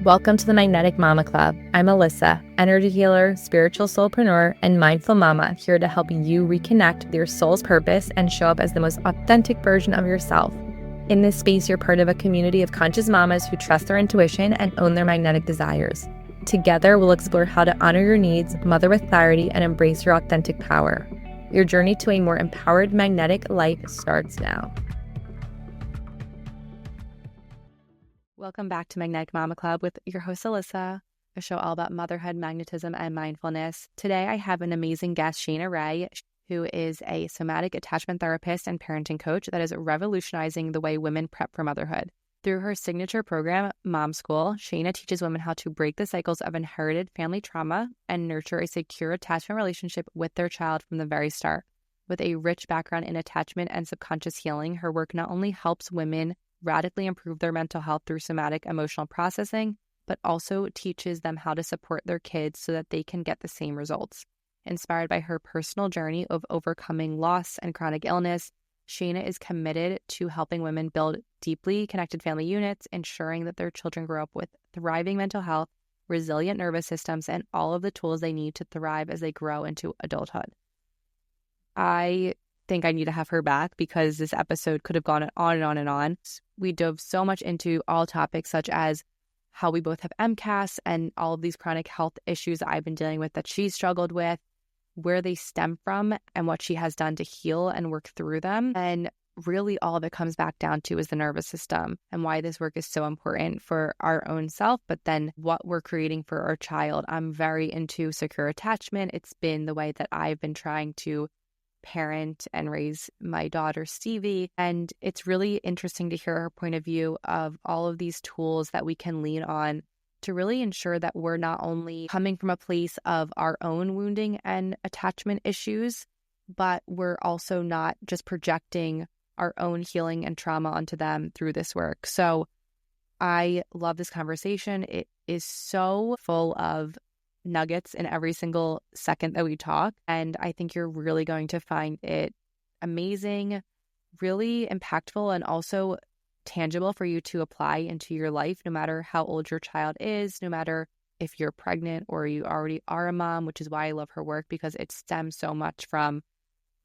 Welcome to the Magnetic Mama Club. I'm Alyssa, energy healer, spiritual soulpreneur, and mindful mama, here to help you reconnect with your soul's purpose and show up as the most authentic version of yourself. In this space, you're part of a community of conscious mamas who trust their intuition and own their magnetic desires. Together, we'll explore how to honor your needs, mother with clarity, and embrace your authentic power. Your journey to a more empowered magnetic life starts now. Welcome back to Magnetic Mama Club with your host, Alyssa, a show all about motherhood, magnetism, and mindfulness. Today, I have an amazing guest, Shaina Rae, who is a somatic attachment therapist and parenting coach that is revolutionizing the way women prep for motherhood. Through her signature program, Mom School, Shaina teaches women how to break the cycles of inherited family trauma and nurture a secure attachment relationship with their child from the very start. With a rich background in attachment and subconscious healing, her work not only helps women radically improve their mental health through somatic emotional processing, but also teaches them how to support their kids so that they can get the same results. Inspired by her personal journey of overcoming loss and chronic illness, Shaina is committed to helping women build deeply connected family units, ensuring that their children grow up with thriving mental health, resilient nervous systems, and all of the tools they need to thrive as they grow into adulthood. I think I need to have her back because this episode could have gone on and on and on. We dove so much into all topics such as how we both have MCAS and all of these chronic health issues that I've been dealing with that she's struggled with, where they stem from and what she has done to heal and work through them. And really all of it comes back down to is the nervous system and why this work is so important for our own self, but then what we're creating for our child. I'm very into secure attachment. It's been the way that I've been trying to parent and raise my daughter Stevie, and it's really interesting to hear her point of view of all of these tools that we can lean on to really ensure that we're not only coming from a place of our own wounding and attachment issues, but we're also not just projecting our own healing and trauma onto them through this work. So I love this conversation. It is so full of nuggets in every single second that we talk. And I think you're really going to find it amazing, really impactful, and also tangible for you to apply into your life, no matter how old your child is, no matter if you're pregnant or you already are a mom, which is why I love her work, because it stems so much from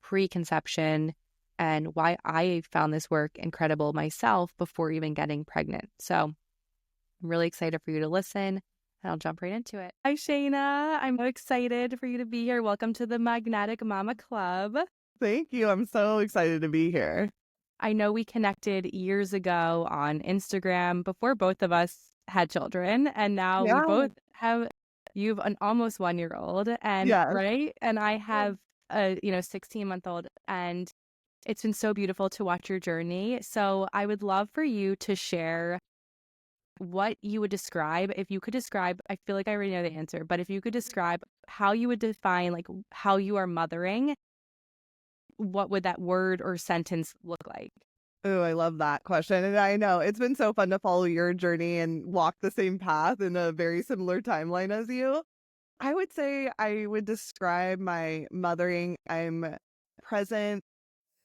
preconception and why I found this work incredible myself before even getting pregnant. So I'm really excited for you to listen. And I'll jump right into it. Hi, Shaina. I'm so excited for you to be here. Welcome to the Magnetic Mama Club. Thank you. I'm so excited to be here. I know we connected years ago on Instagram before both of us had children. And now we both have, you have an almost 1-year-old and right. And I have a 16-month-old, and it's been so beautiful to watch your journey. So I would love for you to share what you would describe, if you could describe, I feel like I already know the answer, but if you could describe how you would define like how you are mothering, what would that word or sentence look like? Oh, I love that question. And I know it's been so fun to follow your journey and walk the same path in a very similar timeline as you. I would say I would describe my mothering. I'm present,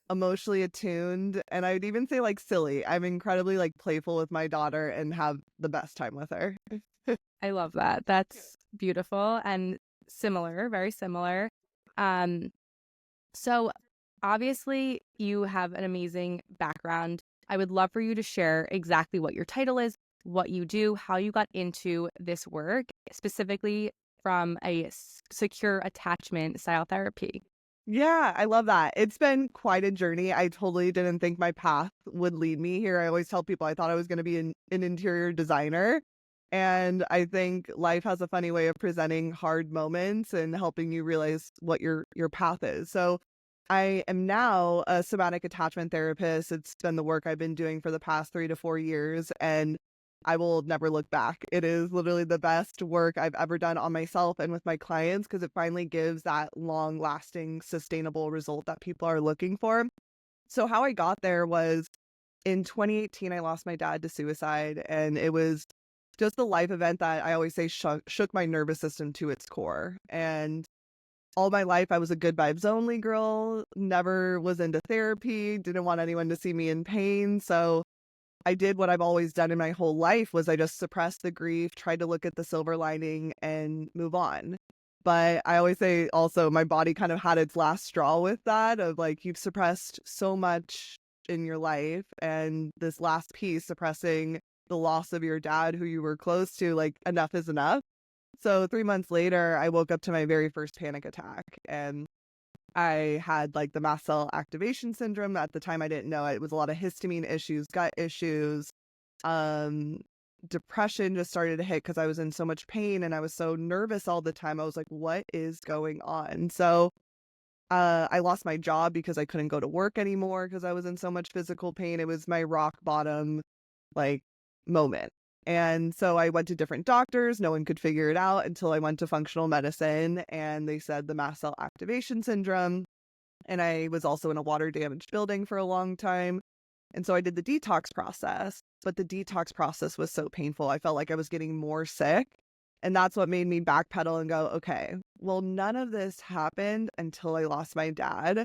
emotionally attuned, and I would even say like silly. I'm incredibly like playful with my daughter and have the best time with her. I love that. That's beautiful and similar, very similar. So obviously you have an amazing background. I would love for you to share exactly what your title is, what you do, how you got into this work, specifically from a secure attachment style therapy. Yeah, I love that. It's been quite a journey. I totally didn't think my path would lead me here. I always tell people I thought I was going to be an interior designer. And I think life has a funny way of presenting hard moments and helping you realize what your path is. So I am now a somatic attachment therapist. It's been the work I've been doing for the past 3 to 4 years, and I will never look back. It is literally the best work I've ever done on myself and with my clients because it finally gives that long-lasting, sustainable result that people are looking for. So how I got there was in 2018, I lost my dad to suicide, and it was just a life event that I always say shook my nervous system to its core. And all my life, I was a good vibes only girl, never was into therapy, didn't want anyone to see me in pain. So I did what I've always done in my whole life was I just suppressed the grief, tried to look at the silver lining and move on. But I always say also my body kind of had its last straw with that of like you've suppressed so much in your life and this last piece suppressing the loss of your dad who you were close to, like enough is enough. So 3 months later, I woke up to my very first panic attack and I had like the mast cell activation syndrome. At the time, I didn't know it. It was a lot of histamine issues, gut issues. Um, Depression just started to hit because I was in so much pain and I was so nervous all the time. I was like, what is going on? So I lost my job because I couldn't go to work anymore because I was in so much physical pain. It was my rock bottom like moment. And so I went to different doctors. No one could figure it out until I went to functional medicine and they said the mast cell activation syndrome. And I was also in a water damaged building for a long time. And so I did the detox process, but the detox process was so painful. I felt like I was getting more sick. And that's what made me backpedal and go, okay, well, none of this happened until I lost my dad.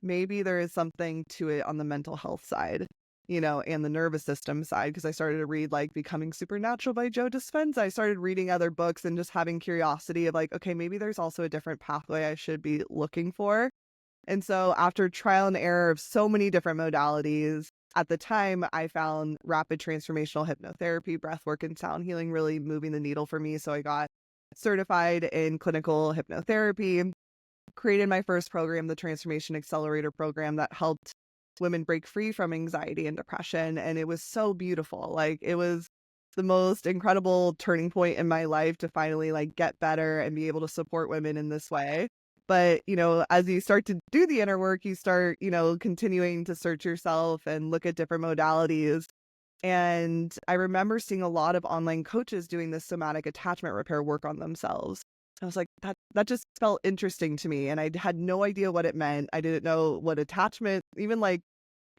Maybe there is something to it on the mental health side, and the nervous system side. Because I started to read like Becoming Supernatural by Joe Dispenza. I started reading other books and just having curiosity of like, okay, maybe there's also a different pathway I should be looking for. And so after trial and error of so many different modalities, at the time I found rapid transformational hypnotherapy, breathwork, and sound healing really moving the needle for me. So I got certified in clinical hypnotherapy, created my first program, the Transformation Accelerator program that helped women break free from anxiety and depression. And it was so beautiful. Like it was the most incredible turning point in my life to finally like get better and be able to support women in this way. But, as you start to do the inner work, you start, continuing to search yourself and look at different modalities. And I remember seeing a lot of online coaches doing this somatic attachment repair work on themselves. I was like, that just felt interesting to me. And I had no idea what it meant. I didn't know what attachment, even like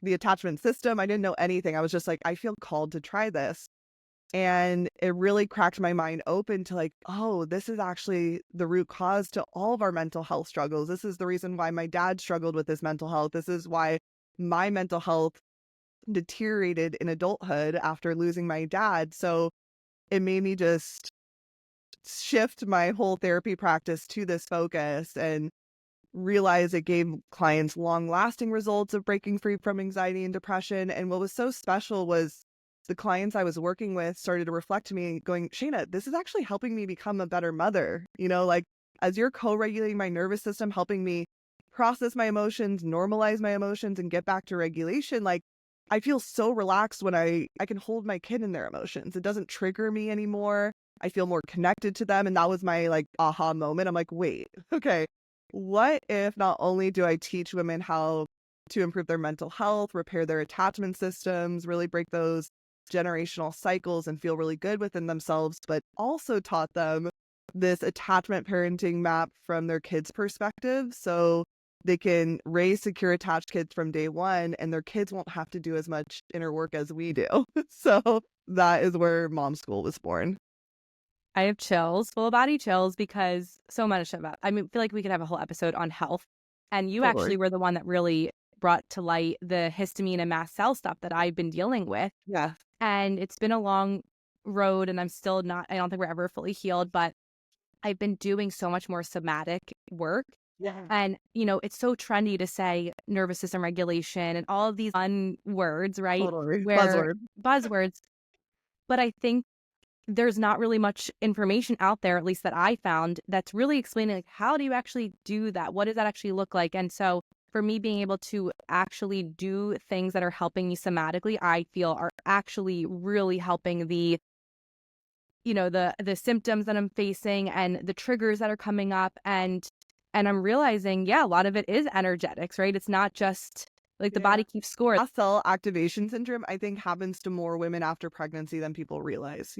the attachment system, I didn't know anything. I was just like, I feel called to try this. And it really cracked my mind open to like, oh, this is actually the root cause to all of our mental health struggles. This is the reason why my dad struggled with his mental health. This is why my mental health deteriorated in adulthood after losing my dad. So it made me just shift my whole therapy practice to this focus and realize it gave clients long lasting results of breaking free from anxiety and depression. And what was so special was the clients I was working with started to reflect to me going, Shaina, this is actually helping me become a better mother. Like as you're co-regulating my nervous system, helping me process my emotions, normalize my emotions and get back to regulation. Like I feel so relaxed when I can hold my kid in their emotions. It doesn't trigger me anymore. I feel more connected to them. And that was my like aha moment. I'm like, wait, okay, what if not only do I teach women how to improve their mental health, repair their attachment systems, really break those generational cycles and feel really good within themselves, but also taught them this attachment parenting map from their kids' perspective. So they can raise secure attached kids from day one and their kids won't have to do as much inner work as we do. So that is where Mom School was born. I have chills, full body chills, because so much about, I feel like we could have a whole episode on health. And you actually Totally. were the one that really brought to light the histamine and mast cell stuff that I've been dealing with. Yeah. And it's been a long road and I'm still not, I don't think we're ever fully healed, but I've been doing so much more somatic work. Yeah. And, it's so trendy to say nervous system regulation and all of these fun words, right? Totally. Where Buzzword. buzzwords. But I think there's not really much information out there, at least that I found, that's really explaining like, how do you actually do that? What does that actually look like? And so for me, being able to actually do things that are helping me somatically, I feel are actually really helping the symptoms that I'm facing and the triggers that are coming up. And I'm realizing, yeah, a lot of it is energetics, right? It's not just like the body keeps score. Mast cell activation syndrome, I think, happens to more women after pregnancy than people realize,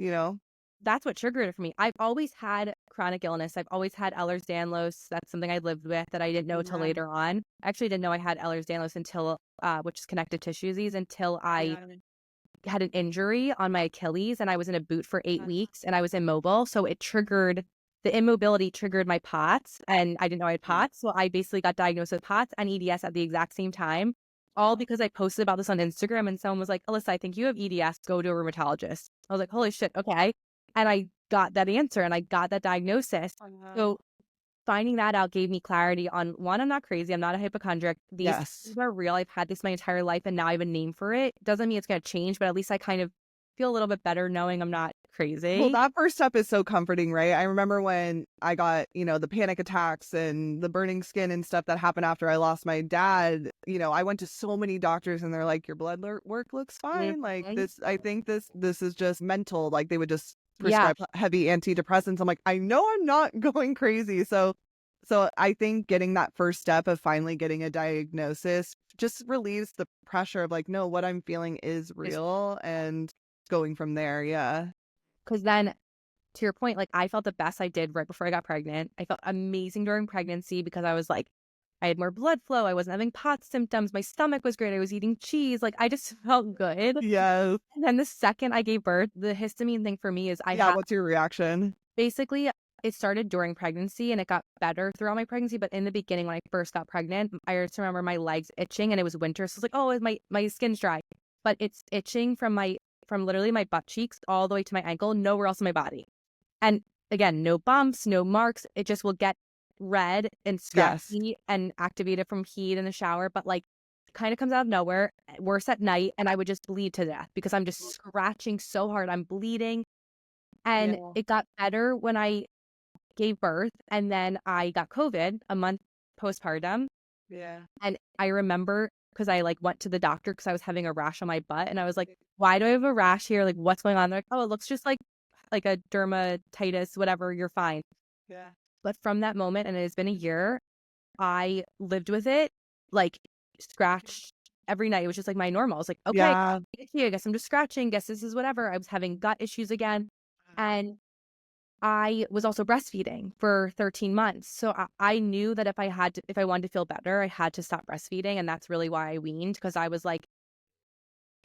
That's what triggered it for me. I've always had chronic illness. I've always had Ehlers-Danlos. That's something I lived with that I didn't know till later on. I actually didn't know I had Ehlers-Danlos until, which is connective tissue disease, until I had an injury on my Achilles and I was in a boot for 8 weeks and I was immobile. So it triggered, the immobility triggered my POTS and I didn't know I had POTS. So I basically got diagnosed with POTS and EDS at the exact same time. all because I posted about this on Instagram and someone was like, Alyssa, I think you have EDS, go to a rheumatologist. I was like, holy shit, okay. And I got that answer and I got that diagnosis. So finding that out gave me clarity on one, I'm not crazy. I'm not a hypochondriac. These Yes. things are real. I've had this my entire life and now I have a name for it. Doesn't mean it's going to change, but at least I kind of feel a little bit better knowing I'm not Well, crazy. that first step is so comforting, right? I remember when I got, the panic attacks and the burning skin and stuff that happened after I lost my dad. I went to so many doctors and they're like, your blood work looks fine. Like Mhm. this, I think this is just mental. Like they would just Yeah, prescribe heavy antidepressants. I'm like, I know I'm not going crazy. So I think getting that first step of finally getting a diagnosis just relieves the pressure of like, no, what I'm feeling is real and going from there. Yeah. because then to your point, like I felt the best I did right before I got pregnant. I felt amazing during pregnancy because I was like, I had more blood flow. I wasn't having POTS symptoms. My stomach was great. I was eating cheese. Like I just felt good. Yes. And then the second I gave birth, the histamine thing for me is I Yeah, had what's your reaction? basically it started during pregnancy and it got better throughout my pregnancy. But in the beginning, when I first got pregnant, I just remember my legs itching and it was winter. So it's like, oh, my skin's dry. But it's itching from literally my butt cheeks all the way to my ankle, nowhere else in my body. And again, no bumps, no marks. It just will get red and Yes. scratchy and activated from heat in the shower. But like kind of comes out of nowhere, worse at night. And I would just bleed to death because I'm just scratching so hard. I'm bleeding. And Yeah. it got better when I gave birth. And then I got COVID a month postpartum. Yeah. And I remember because I like went to the doctor because I was having a rash on my butt. And I was like, why do I have a rash here? Like, what's going on? They're like, oh, it looks just like a dermatitis, whatever, you're fine. Yeah. But from that moment, and it has been a year, I lived with it, like scratched every night. It was just like my normal. I was like, okay, Yeah. itchy, I guess I'm just scratching. Guess this is whatever. I was having gut issues again. And I was also breastfeeding for 13 months. So I knew that if I wanted to feel better, I had to stop breastfeeding. And that's really why I weaned because I was like,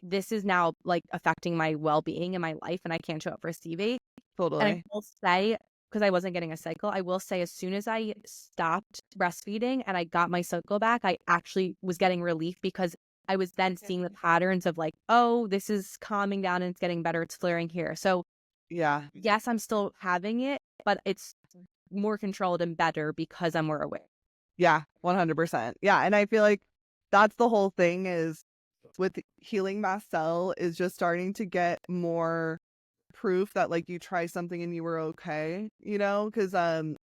this is now like affecting my well-being in my life and I can't show up for CV. And I Totally. will say, because I wasn't getting a cycle, I will say as soon as I stopped breastfeeding and I got my cycle back, I actually was getting relief because I was then seeing the patterns of like, oh, this is calming down and it's getting better. It's flaring here. So Yeah. yes, I'm still having it, but it's more controlled and better because I'm more aware. Yeah. 100%. Yeah. And I feel like that's the whole thing is with healing mast cell is just starting to get more proof that like you try something and you were okay, because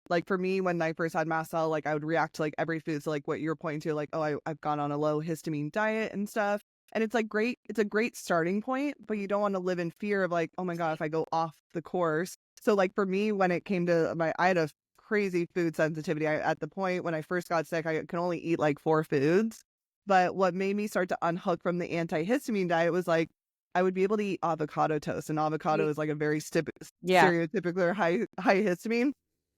like for me when I first had mast cell, like I would react to like every food. So like what you're pointing to, like, oh, I've gone on a low histamine diet and stuff, and it's like great, it's a great starting point, but you don't want to live in fear of like, oh my god, if I go off the course. So like for me when it came to I had a crazy food sensitivity. At the point when I first got sick, I could only eat like 4 foods. But what made me start to unhook from the antihistamine diet was like I would be able to eat avocado toast, and avocado is like a very Yeah. stereotypical high histamine.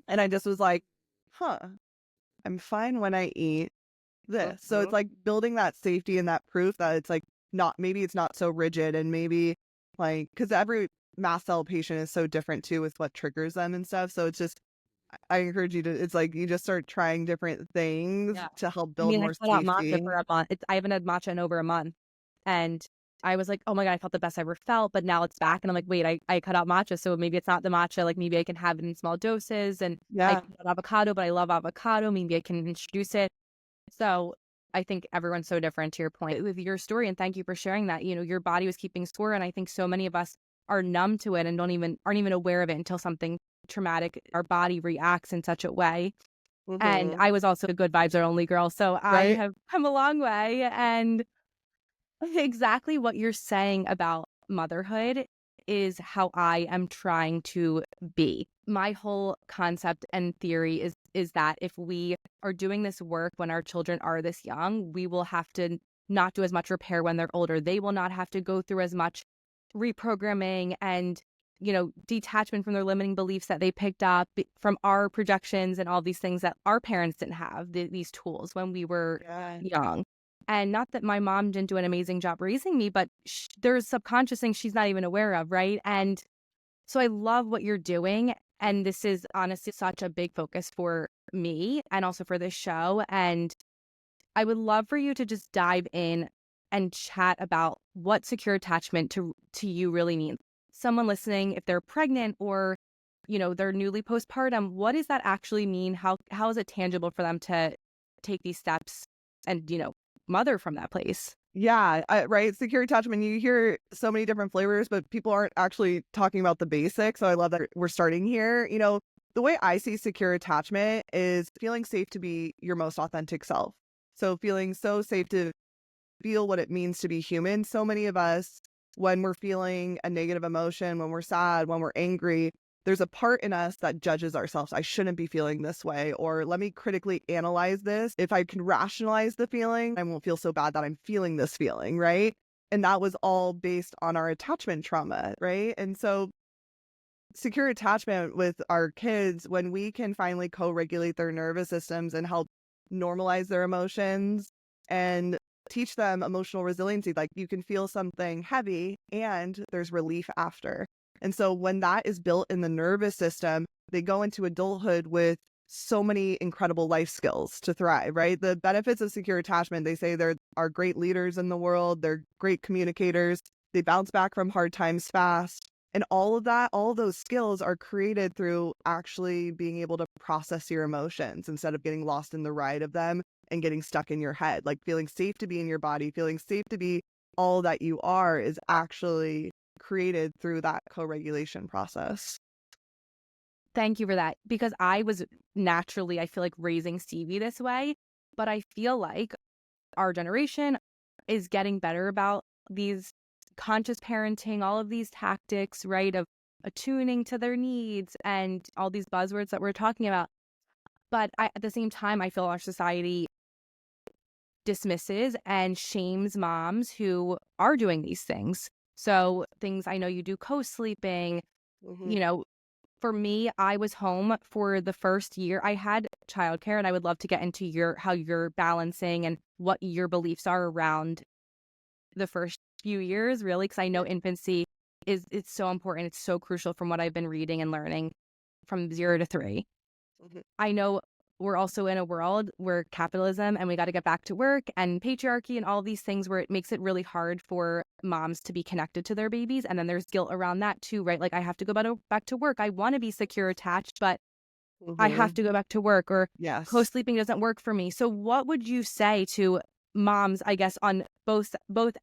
And I just was like, huh, I'm fine when I eat this. So it's like building that safety and that proof that it's like not, maybe it's not so rigid, and maybe like, because every mast cell patient is so different too with what triggers them and stuff. So it's just, I encourage you to, it's like you just start trying different things Yeah. to help I build mean, I more cut out matcha safety. for a month. I haven't had matcha in over a month. And I was like, oh my God, I felt the best I ever felt. But now it's back. And I'm like, wait, I cut out matcha. So maybe it's not the matcha. Like maybe I can have it in small doses. And I Yeah, cut out avocado, but I love avocado. Maybe I can introduce it. So I think everyone's so different to your point with your story. And thank you for sharing that. Your body was keeping score. And I think so many of us are numb to it and aren't even aware of it until something traumatic, our body reacts in such a way. And hmm I was also a good vibes are only girl. So I right. have come a long way. And exactly what you're saying about motherhood is how I am trying to be. My whole concept and theory is that if we are doing this work when our children are this young, we will have to not do as much repair when they're older. They will not have to go through as much reprogramming and detachment from their limiting beliefs that they picked up from our projections and all these things that our parents didn't have these tools when we were Yeah. young. And not that my mom didn't do an amazing job raising me, but there's subconscious things she's not even aware of, right? And so I love what you're doing. And this is honestly such a big focus for me and also for this show. And I would love for you to just dive in and chat about what secure attachment to you really means. Someone listening, if they're pregnant or, they're newly postpartum, what does that actually mean? How is it tangible for them to take these steps and, mother from that place? Yeah, right. Secure attachment. You hear so many different flavors, but people aren't actually talking about the basics. So I love that we're starting here. The way I see secure attachment is feeling safe to be your most authentic self. So feeling so safe to feel what it means to be human. So many of us, when we're feeling a negative emotion, when we're sad, when we're angry, there's a part in us that judges ourselves. I shouldn't be feeling this way, or let me critically analyze this. If I can rationalize the feeling, I won't feel so bad that I'm feeling this feeling, right? And that was all based on our attachment trauma, right? And so secure attachment with our kids, when we can finally co-regulate their nervous systems and help normalize their emotions and teach them emotional resiliency, like you can feel something heavy and there's relief after. And so when that is built in the nervous system, they go into adulthood with so many incredible life skills to thrive, right? The benefits of secure attachment, they say they're are great leaders in the world, they're great communicators, they bounce back from hard times fast. And all of that, all of those skills are created through actually being able to process your emotions instead of getting lost in the ride of them and getting stuck in your head. Like feeling safe to be in your body, feeling safe to be all that you are is actually created through that co-regulation process. Thank you for that, because I was naturally, I feel like, raising Stevie this way, but I feel like our generation is getting better about these conscious parenting, all of these tactics, right, of attuning to their needs and all these buzzwords that we're talking about. But at the same time, I feel our society dismisses and shames moms who are doing these things. So things, I know you do co-sleeping, Mm-hmm. you know, for me, I was home for the first year. I had childcare, and I would love to get into how you're balancing and what your beliefs are around the first few years, really, because I know infancy it's so important. It's so crucial from what I've been reading and learning from 0 to 3. Mm-hmm. I know we're also in a world where capitalism and we got to get back to work and patriarchy and all these things where it makes it really hard for moms to be connected to their babies. And then there's guilt around that too, right? Like I have to go back to work. I want to be secure attached, but I have Mm-hmm. to go back to work, or Yes. co-sleeping doesn't work for me. So what would you say to moms, I guess, on both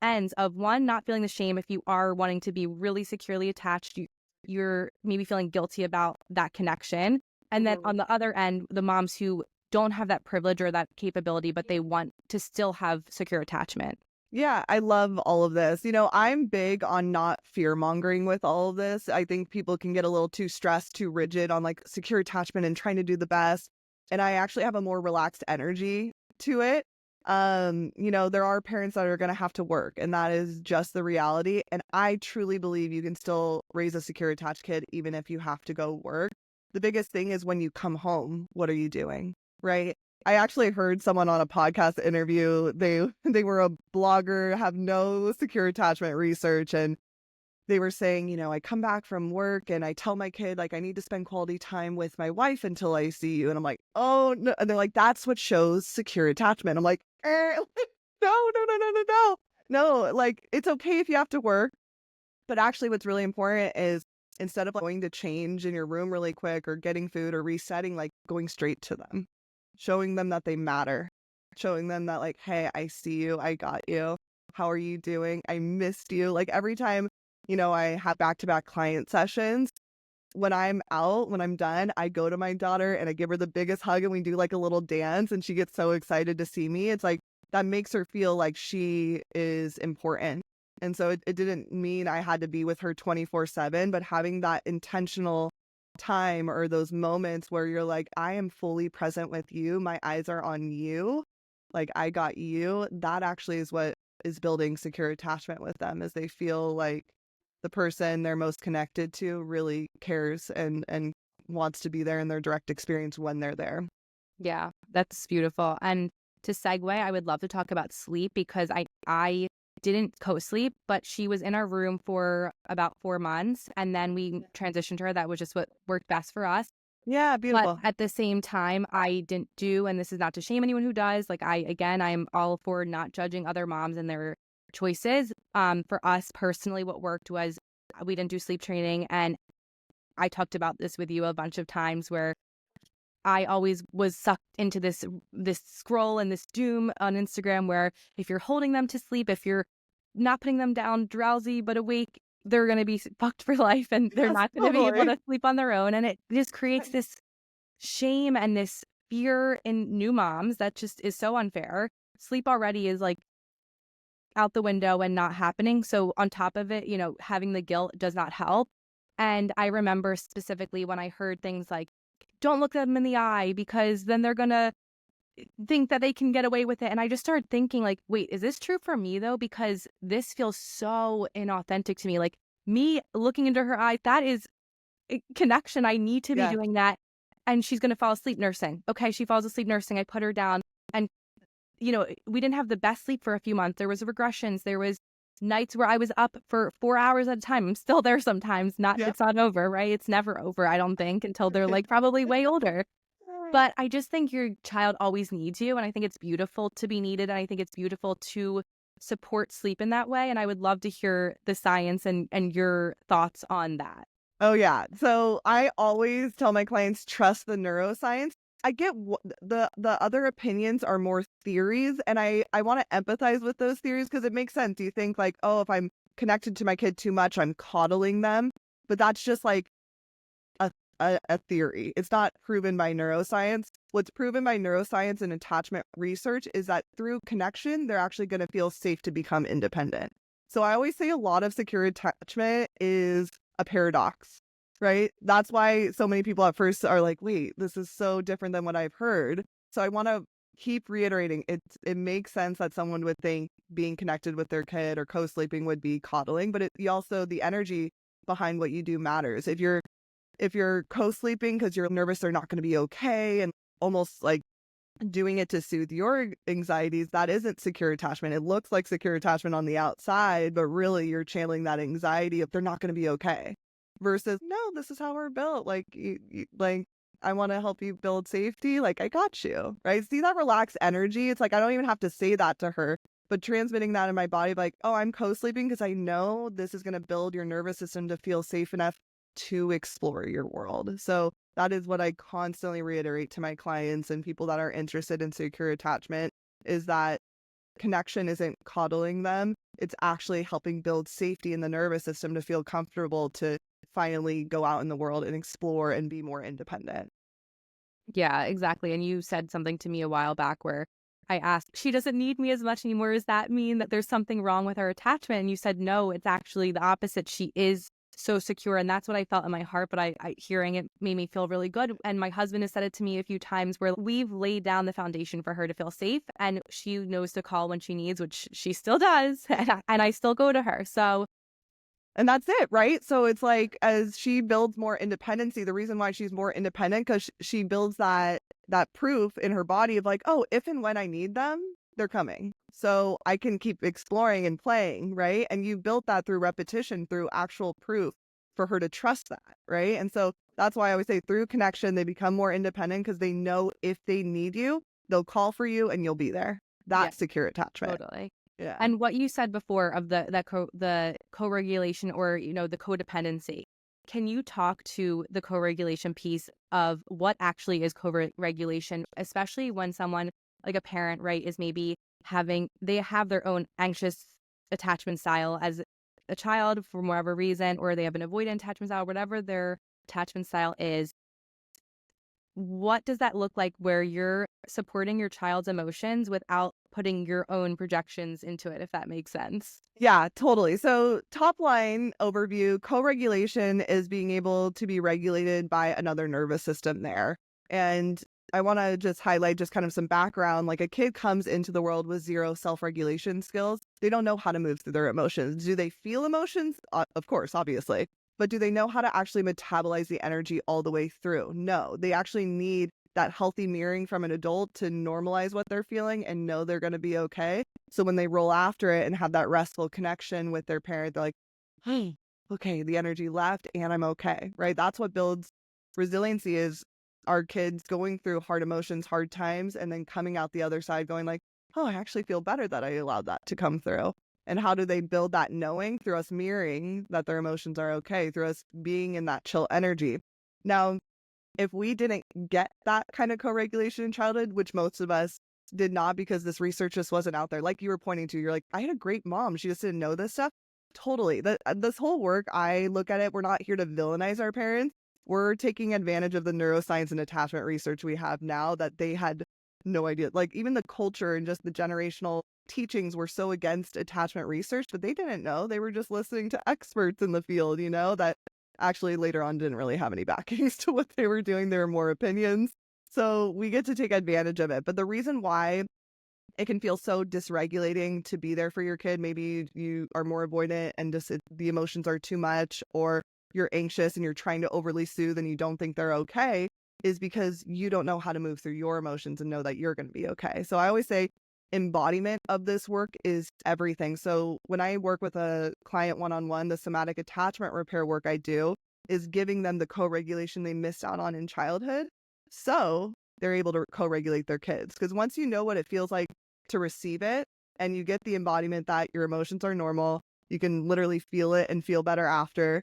ends of, one, not feeling the shame if you are wanting to be really securely attached, you're maybe feeling guilty about that connection. And then Mm-hmm. on the other end, the moms who don't have that privilege or that capability, but they want to still have secure attachment. Yeah, I love all of this. I'm big on not fear mongering with all of this. I think people can get a little too stressed, too rigid on like secure attachment and trying to do the best. And I actually have a more relaxed energy to it. There are parents that are going to have to work, and that is just the reality. And I truly believe you can still raise a secure attached kid even if you have to go work. The biggest thing is when you come home, what are you doing? Right? I actually heard someone on a podcast interview. They were a blogger, have no secure attachment research, and they were saying, I come back from work and I tell my kid like I need to spend quality time with my wife until I see you. And I'm like, oh no. And they're like, that's what shows secure attachment. I'm like, no, no, no, no, no, no. No, like it's okay if you have to work. But actually what's really important is instead of going to change in your room really quick or getting food or resetting, like going straight to them, showing them that they matter, showing them that like, hey, I see you, I got you. How are you doing? I missed you. Like every time, I have back-to-back client sessions, when I'm out, when I'm done, I go to my daughter and I give her the biggest hug and we do like a little dance and she gets so excited to see me. It's like that makes her feel like she is important. And so it didn't mean I had to be with her 24/7, but having that intentional time or those moments where you're like, I am fully present with you. My eyes are on you. Like I got you. That actually is what is building secure attachment with them, as they feel like the person they're most connected to really cares and wants to be there in their direct experience when they're there. Yeah, that's beautiful. And to segue, I would love to talk about sleep, because I didn't co-sleep, but she was in our room for about 4 months, and then we transitioned her. That was just what worked best for us. Yeah, But beautiful. at the same time, I didn't do, and this is not to shame anyone who does, like I'm all for not judging other moms and their choices. For us personally, what worked was we didn't do sleep training. And I talked about this with you a bunch of times where I always was sucked into this scroll and this doom on Instagram where if you're holding them to sleep, if you're not putting them down drowsy but awake, they're going to be fucked for life and they're Yes, not going to be able totally. to sleep on their own. And it just creates this shame and this fear in new moms that just is so unfair. Sleep already is like out the window and not happening. So on top of it, having the guilt does not help. And I remember specifically when I heard things like, don't look them in the eye because then they're going to think that they can get away with it. And I just started thinking like, wait, is this true for me though? Because this feels so inauthentic to me. Like me looking into her eye, that is a connection. I need to be Yes. doing that. And she's going to fall asleep nursing. Okay, she falls asleep nursing. I put her down. And, we didn't have the best sleep for a few months. There was regressions. There was nights where I was up for 4 hours at a time. I'm still there sometimes. Yep. It's not over, right? It's never over, I don't think, until they're like probably way older. But I just think your child always needs you. And I think it's beautiful to be needed. And I think it's beautiful to support sleep in that way. And I would love to hear the science and your thoughts on that. Oh, yeah. So I always tell my clients, trust the neuroscience. I get the other opinions are more theories, and I want to empathize with those theories because it makes sense. You think like, oh, if I'm connected to my kid too much, I'm coddling them. But that's just like a theory. It's not proven by neuroscience. What's proven by neuroscience and attachment research is that through connection, they're actually going to feel safe to become independent. So I always say a lot of secure attachment is a paradox, right? That's why so many people at first are like, wait, this is so different than what I've heard. So I want to keep reiterating it makes sense that someone would think being connected with their kid or co-sleeping would be coddling, but the energy behind what you do matters. If you're co-sleeping because you're nervous they're not going to be okay and almost like doing it to soothe your anxieties, that isn't secure attachment. It looks like secure attachment on the outside, but really you're channeling that anxiety if they're not going to be okay. Versus, no, this is how we're built. Like, like I want to help you build safety. Like, I got you, right? See that relaxed energy? It's like I don't even have to say that to her, but transmitting that in my body, like, oh, I'm co-sleeping because I know this is going to build your nervous system to feel safe enough to explore your world. So that is what I constantly reiterate to my clients and people that are interested in secure attachment is that connection isn't coddling them. It's actually helping build safety in the nervous system to feel comfortable to finally go out in the world and explore and be more independent. Yeah, exactly. And you said something to me a while back where I asked, she doesn't need me as much anymore. Does that mean that there's something wrong with her attachment? And you said, no, it's actually the opposite. She is so secure. And that's what I felt in my heart. But I hearing it made me feel really good. And my husband has said it to me a few times where we've laid down the foundation for her to feel safe. And she knows to call when she needs, which she still does. And I still go to her. So and that's it, right? So it's like as she builds more independency, the reason why she's more independent because she builds that proof in her body of like, oh, if and when I need them, they're coming. So I can keep exploring and playing, right? And you built that through repetition, through actual proof for her to trust that, right? And so that's why I always say through connection, they become more independent because they know if they need you, they'll call for you and you'll be there. yeah, That's secure attachment. totally. Yeah. And what you said before of the co-regulation or the codependency, can you talk to the co-regulation piece of what actually is co-regulation, especially when someone like a parent, right, is maybe they have their own anxious attachment style as a child for whatever reason, or they have an avoidant attachment style, whatever their attachment style is. What does that look like where you're supporting your child's emotions without putting your own projections into it, if that makes sense? Yeah, totally. So, top line overview, co-regulation is being able to be regulated by another nervous system there. And I want to just highlight just kind of some background. Like a kid comes into the world with zero self-regulation skills. They don't know how to move through their emotions. Do they feel emotions? Of course, obviously. But do they know how to actually metabolize the energy all the way through? No, they actually need that healthy mirroring from an adult to normalize what they're feeling and know they're going to be okay. So when they roll after it and have that restful connection with their parent, they're like, hey, okay, the energy left and I'm okay, right? That's what builds resiliency is our kids going through hard emotions, hard times, and then coming out the other side going like, oh, I actually feel better that I allowed that to come through. And how do they build that knowing? Through us mirroring that their emotions are okay, through us being in that chill energy. Now, if we didn't get that kind of co-regulation in childhood, which most of us did not because this research just wasn't out there, like you were pointing to, you're like, I had a great mom. She just didn't know this stuff. Totally. This whole work, I look at it, we're not here to villainize our parents. We're taking advantage of the neuroscience and attachment research we have now that they had no idea. Like even the culture and just the generational teachings were so against attachment research, but they didn't know. They were just listening to experts in the field, that actually later on didn't really have any backings to what they were doing. There were more opinions. So we get to take advantage of it. But the reason why it can feel so dysregulating to be there for your kid, maybe you are more avoidant and just the emotions are too much, or you're anxious and you're trying to overly soothe and you don't think they're okay, is because you don't know how to move through your emotions and know that you're going to be okay. So I always say embodiment of this work is everything. So when I work with a client one-on-one, the somatic attachment repair work I do is giving them the co-regulation they missed out on in childhood, so they're able to co-regulate their kids. Because once you know what it feels like to receive it and you get the embodiment that your emotions are normal, you can literally feel it and feel better after,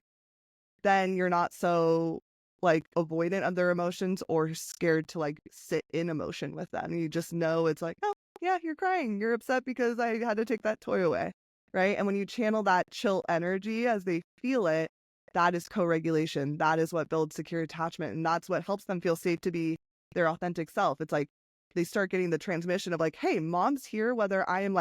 then you're not so avoidant of their emotions or scared to sit in emotion with them. You just know it's like, oh yeah, you're crying, you're upset because I had to take that toy away, right? And when you channel that chill energy as they feel it, that is co-regulation. That is what builds secure attachment, and that's what helps them feel safe to be their authentic self. It's like they start getting the transmission of hey, mom's here whether I am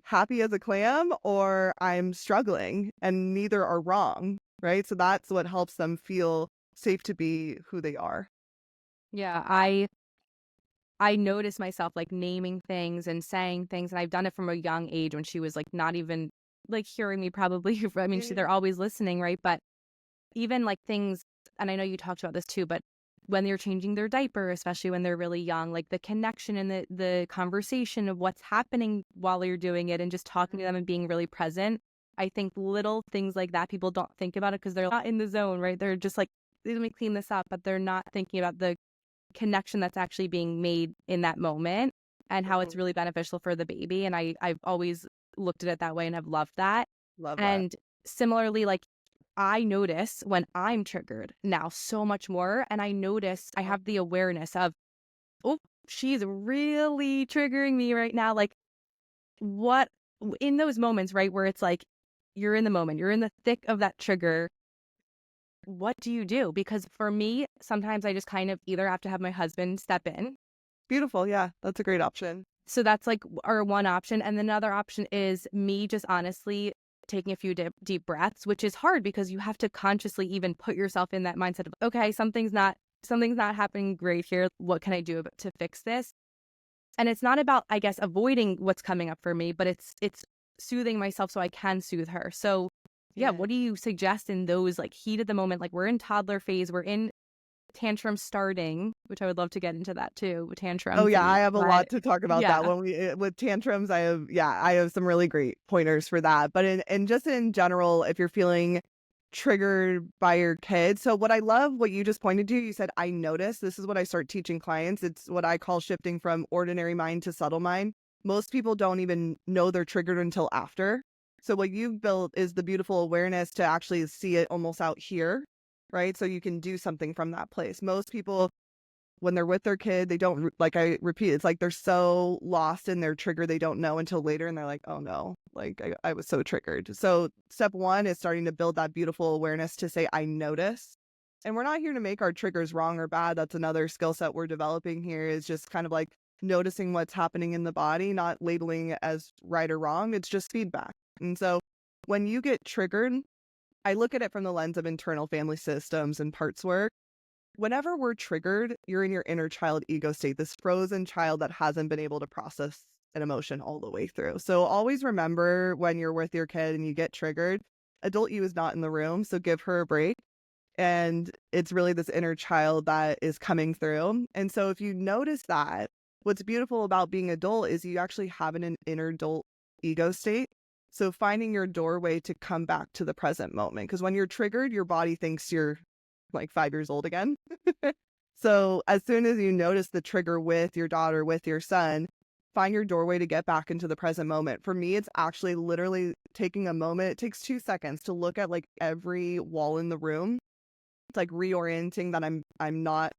happy as a clam or I'm struggling, and neither are wrong, right? So that's what helps them feel safe to be who they are. Yeah, I notice myself naming things and saying things, and I've done it from a young age when she was not even hearing me probably. I mean, they're always listening, right? But even things, and I know you talked about this too, but when you're changing their diaper, especially when they're really young, the connection and the conversation of what's happening while you're doing it and just talking to them and being really present. I think little things like that, people don't think about it because they're not in the zone, right? They're just let me clean this up, but they're not thinking about the connection that's actually being made in that moment and how it's really beneficial for the baby. And I've always looked at it that way and have loved that. Love that. And similarly, I notice when I'm triggered now so much more. And I notice I have the awareness of, oh, she's really triggering me right now. What in those moments, right, where it's you're in the moment, you're in the thick of that trigger. What do you do? Because for me, sometimes I just kind of either have to have my husband step in. Beautiful. Yeah, that's a great option. So that's our one option. And another option is me just honestly taking a few deep breaths, which is hard because you have to consciously even put yourself in that mindset of, okay, something's not happening great here. What can I do to fix this? And it's not about, I guess, avoiding what's coming up for me, but it's soothing myself so I can soothe her. So yeah, what do you suggest in those heat of the moment? We're in toddler phase, we're in tantrum starting, which I would love to get into that too. Tantrums. Oh yeah, I have a lot to talk about that. When we with tantrums, I have some really great pointers for that. But in just in general, if you're feeling triggered by your kids, so what I love what you just pointed to, you said I notice. This is what I start teaching clients. It's what I call shifting from ordinary mind to subtle mind. Most people don't even know they're triggered until after. So what you've built is the beautiful awareness to actually see it almost out here, right? So you can do something from that place. Most people, when they're with their kid, they don't, I repeat, it's they're so lost in their trigger, they don't know until later. And they're like, oh no, I was so triggered. So step one is starting to build that beautiful awareness to say, I notice. And we're not here to make our triggers wrong or bad. That's another skill set we're developing here, is just kind of noticing what's happening in the body, not labeling it as right or wrong. It's just feedback. And so when you get triggered, I look at it from the lens of internal family systems and parts work. Whenever we're triggered, you're in your inner child ego state, this frozen child that hasn't been able to process an emotion all the way through. So always remember when you're with your kid and you get triggered, adult you is not in the room. So give her a break. And it's really this inner child that is coming through. And so if you notice that, what's beautiful about being adult is you actually have an inner adult ego state. So finding your doorway to come back to the present moment, because when you're triggered, your body thinks you're 5 years old again. So as soon as you notice the trigger with your daughter, with your son, find your doorway to get back into the present moment. For me, it's actually literally taking a moment. It takes 2 seconds to look at like every wall in the room. It's like reorienting that I'm not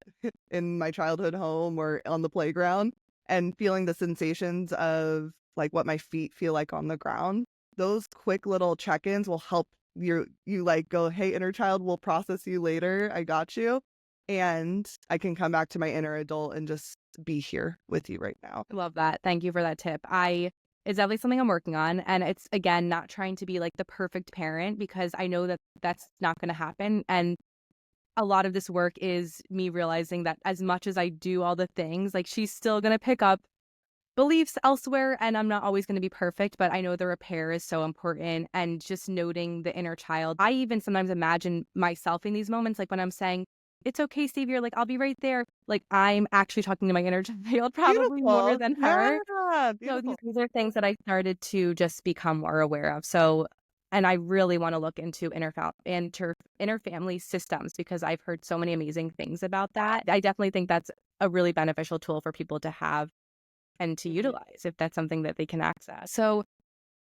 in my childhood home or on the playground, and feeling the sensations of like what my feet feel like on the ground. Those quick little check-ins will help you like go, hey, inner child, we'll process you later. I got you. And I can come back to my inner adult and just be here with you right now. I love that. Thank you for that tip. It's definitely something I'm working on. And it's, again, not trying to be like the perfect parent, because I know that that's not going to happen. And a lot of this work is me realizing that as much as I do all the things, like she's still going to pick up beliefs elsewhere, and I'm not always going to be perfect, but I know the repair is so important. And just noting the inner child. I even sometimes imagine myself in these moments, like when I'm saying, it's okay, Steve, you're like, I'll be right there. Like I'm actually talking to my inner child probably more Beautiful. than her. Yeah, So beautiful. these are things that I started to just become more aware of. So, and I really want to look into inner family systems, because I've heard so many amazing things about that. I definitely think that's a really beneficial tool for people to have and to Mhm. utilize if that's something that they can access. So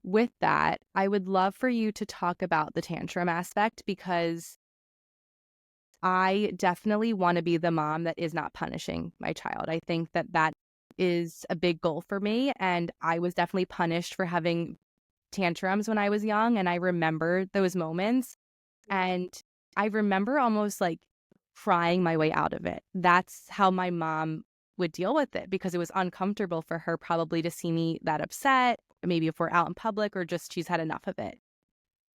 with that, I would love for you to talk about the tantrum aspect, because I definitely want to be the mom that is not punishing my child. I think that that is a big goal for me. And I was definitely punished for having tantrums when I was young. And I remember those moments. And I remember almost like crying my way out of it. That's how my mom would deal with it, because it was uncomfortable for her probably to see me that upset, maybe if we're out in public, or just she's had enough of it.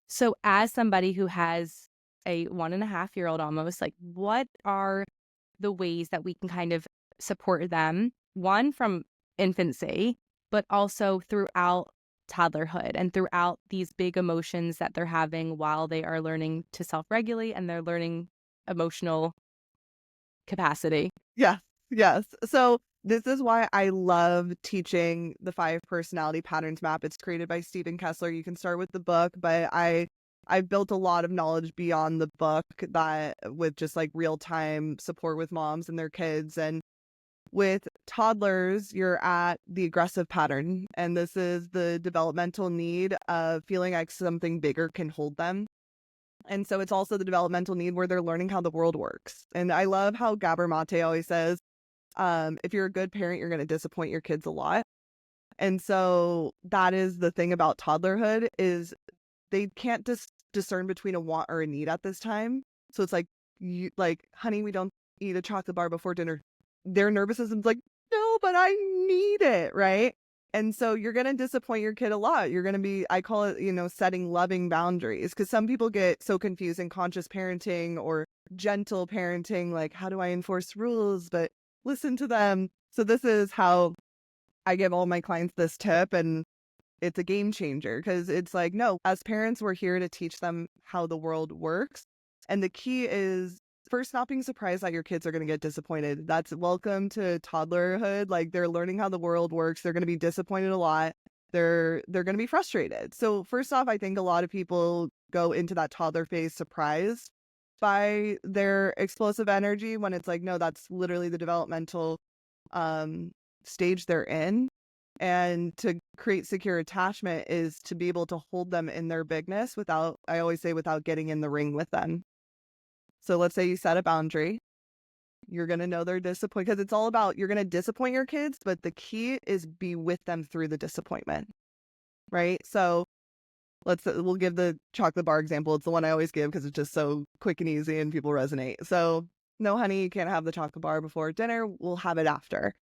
So as somebody who has a 1.5-year-old almost, like what are the ways that we can kind of support them, one from infancy, but also throughout toddlerhood and throughout these big emotions that they're having while they are learning to self-regulate and they're learning emotional capacity? Yes, yes. So this is why I love teaching the 5 personality patterns map. It's created by Stephen Kessler. You can start with the book, but I've built a lot of knowledge beyond the book, that with just like real time support with moms and their kids. And with toddlers, you're at the aggressive pattern, and this is the developmental need of feeling like something bigger can hold them. And so it's also the developmental need where they're learning how the world works. And I love how Gabor Mate always says, if you're a good parent, you're going to disappoint your kids a lot. And so that is the thing about toddlerhood, is they can't discern between a want or a need at this time. So it's like, you like, honey, we don't eat a chocolate bar before dinner. Their nervous system's like, no, but I need it, right? And so you're going to disappoint your kid a lot. You're going to be, I call it, setting loving boundaries, because some people get so confused in conscious parenting or gentle parenting. Like, how do I enforce rules, but listen to them? So this is how I give all my clients this tip, and it's a game changer, because it's like, no, as parents, we're here to teach them how the world works. And the key is first, not being surprised that your kids are going to get disappointed. That's welcome to toddlerhood. Like, they're learning how the world works. They're going to be disappointed a lot. They're going to be frustrated. So first off, I think a lot of people go into that toddler phase surprised by their explosive energy, when it's like, no, that's literally the developmental um stage they're in. And to create secure attachment is to be able to hold them in their bigness without, I always say, without getting in the ring with them. So let's say you set a boundary. You're going to know they're disappointed, because it's all about, you're going to disappoint your kids, but the key is be with them through the disappointment, right? So we'll give the chocolate bar example. It's the one I always give because it's just so quick and easy and people resonate. So, no, honey, you can't have the chocolate bar before dinner. We'll have it after.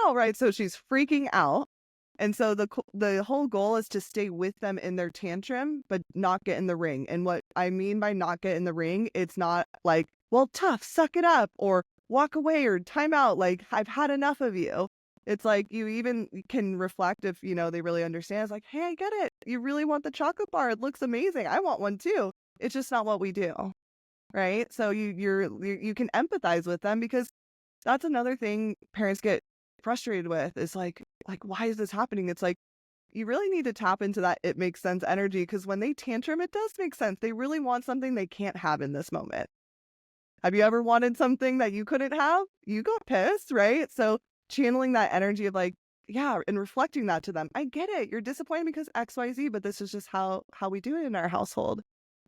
No, right. So she's freaking out. And so the whole goal is to stay with them in their tantrum, but not get in the ring. And what I mean by not get in the ring, it's not like, well, tough, suck it up, or walk away, or time out, like, I've had enough of you. It's like, you even can reflect if, they really understand. It's like, hey, I get it. You really want the chocolate bar. It looks amazing. I want one too. It's just not what we do. Right. So you can empathize with them, because that's another thing parents get frustrated with, is like, why is this happening? It's like, you really need to tap into that it makes sense energy, because when they tantrum, it does make sense. They really want something they can't have in this moment. Have you ever wanted something that you couldn't have? You got pissed, right? So channeling that energy of like, yeah, and reflecting that to them. I get it. You're disappointed because XYZ, but this is just how we do it in our household.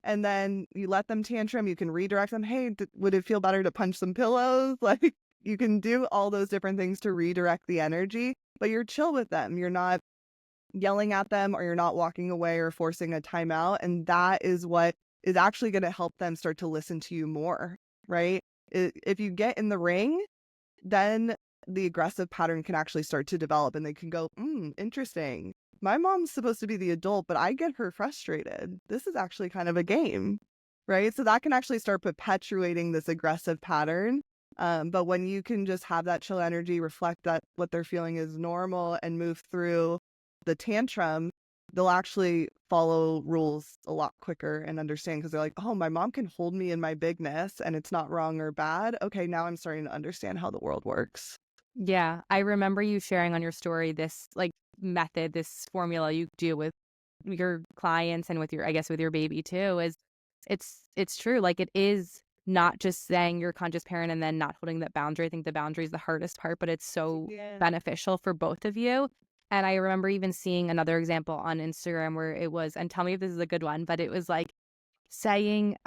And then you let them tantrum, you can redirect them. Hey, would it feel better to punch some pillows? Like you can do all those different things to redirect the energy, but you're chill with them. You're not yelling at them or you're not walking away or forcing a timeout. And that is what is actually going to help them start to listen to you more, right? If you get in the ring, then the aggressive pattern can actually start to develop and they can go, interesting. My mom's supposed to be the adult, but I get her frustrated. This is actually kind of a game, right? So that can actually start perpetuating this aggressive pattern. But when you can just have that chill energy, reflect that what they're feeling is normal and move through the tantrum, they'll actually follow rules a lot quicker and understand because they're like, oh, my mom can hold me in my bigness and it's not wrong or bad. Okay, now I'm starting to understand how the world works. Yeah, I remember you sharing on your story this like method, this formula you do with your clients and with your, I guess, with your baby too, is it's true. Like it is not just saying you're a conscious parent and then not holding that boundary. I think the boundary is the hardest part, but it's so Yeah. beneficial for both of you. And I remember even seeing another example on Instagram where it was, and tell me if this is a good one, but it was like saying,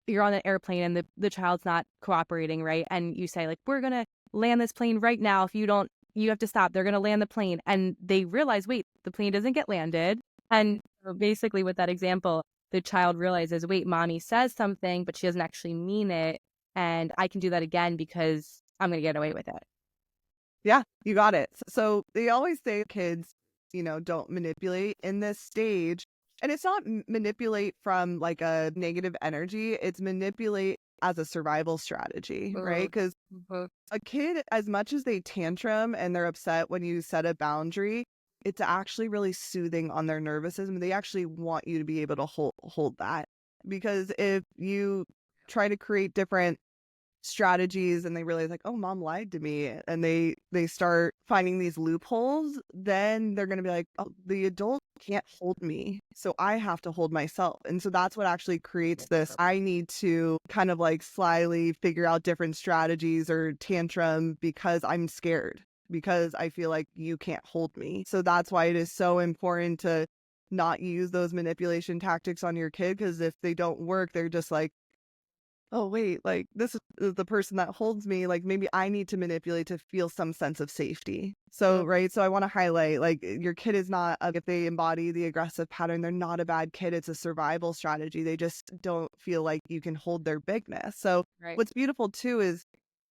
you're on an airplane and the child's not cooperating, right? And you say like, we're going to land this plane right now. If you don't, you have to stop. They're going to land the plane. And they realize, wait, the plane doesn't get landed. And so basically with that example, the child realizes, wait, mommy says something, but she doesn't actually mean it. And I can do that again because I'm going to get away with it. Yeah, you got it. So they always say kids, don't manipulate in this stage. And it's not manipulate from like a negative energy, it's manipulate as a survival strategy, right? Because Mhm. a kid, as much as they tantrum and they're upset when you set a boundary, it's actually really soothing on their nervous system. They actually want you to be able to hold that. Because if you try to create different strategies and they realize like, oh, mom lied to me, and they start finding these loopholes, then they're going to be like, oh, the adult can't hold me, so I have to hold myself. And so that's what actually creates this, I need to kind of like slyly figure out different strategies or tantrum because I'm scared, because I feel like you can't hold me. So that's why it is so important to not use those manipulation tactics on your kid, because if they don't work, they're just like, oh wait, like this is the person that holds me, like maybe I need to manipulate to feel some sense of safety. So right, so I want to highlight, like, your kid is not if they embody the aggressive pattern, they're not a bad kid. It's a survival strategy. They just don't feel like you can hold their bigness. So Right. what's beautiful too is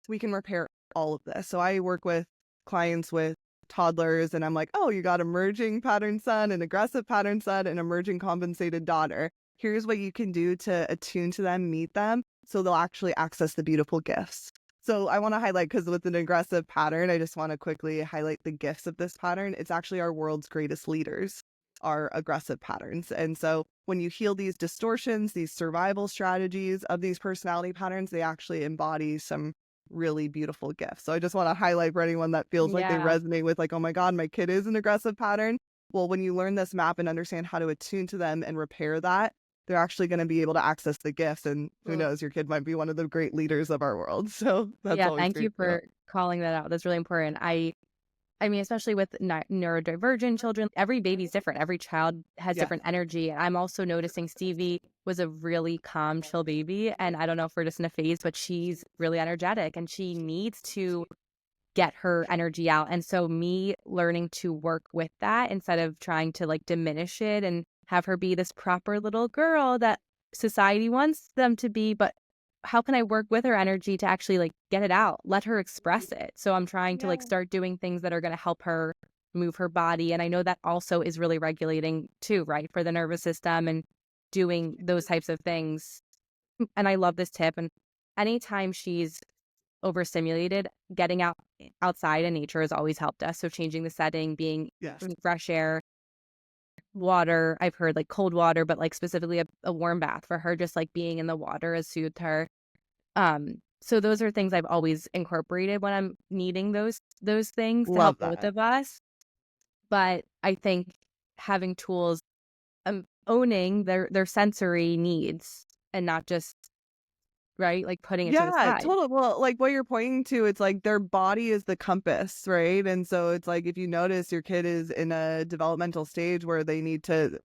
we can repair all of this. So I work with clients with toddlers and I'm like, oh, you got emerging pattern son, an aggressive pattern son, and emerging compensated daughter. Here's what you can do to attune to them, meet them, so they'll actually access the beautiful gifts. So I want to highlight, because with an aggressive pattern, I just want to quickly highlight the gifts of this pattern. It's actually our world's greatest leaders are aggressive patterns. And so when you heal these distortions, these survival strategies of these personality patterns, they actually embody some really beautiful gifts. So I just want to highlight for anyone that feels like they Yeah. resonate with like, oh my God, my kid is an aggressive pattern. Well, when you learn this map and understand how to attune to them and repair that, they're actually going to be able to access the gifts. And who knows, your kid might be one of the great leaders of our world. So that's Yeah. always Thank you great to know. for calling that out. That's really important. I mean, especially with neurodivergent children, every baby's different. Every child has Yes. different energy. And I'm also noticing Stevie was a really calm, chill baby. And I don't know if we're just in a phase, but she's really energetic and she needs to get her energy out. And so me learning to work with that instead of trying to like diminish it and have her be this proper little girl that society wants them to be, but how can I work with her energy to actually like get it out, let her express it? So I'm trying to like Yeah. start doing things that are going to help her move her body. And I know that also is really regulating too, right? For the nervous system and doing those types of things. And I love this tip. And anytime she's overstimulated, getting outside in nature has always helped us. So changing the setting, being Yes. in fresh air, water. I've heard like cold water, but like specifically a warm bath for her, just like being in the water has soothed her. So those are things I've always incorporated when I'm needing those things to Love help both that. of us. But I think having tools, owning their sensory needs and not just right? Like putting it to the Yeah, side. totally. Well, like what you're pointing to, it's like their body is the compass, right? And so it's like if you notice your kid is in a developmental stage where they need to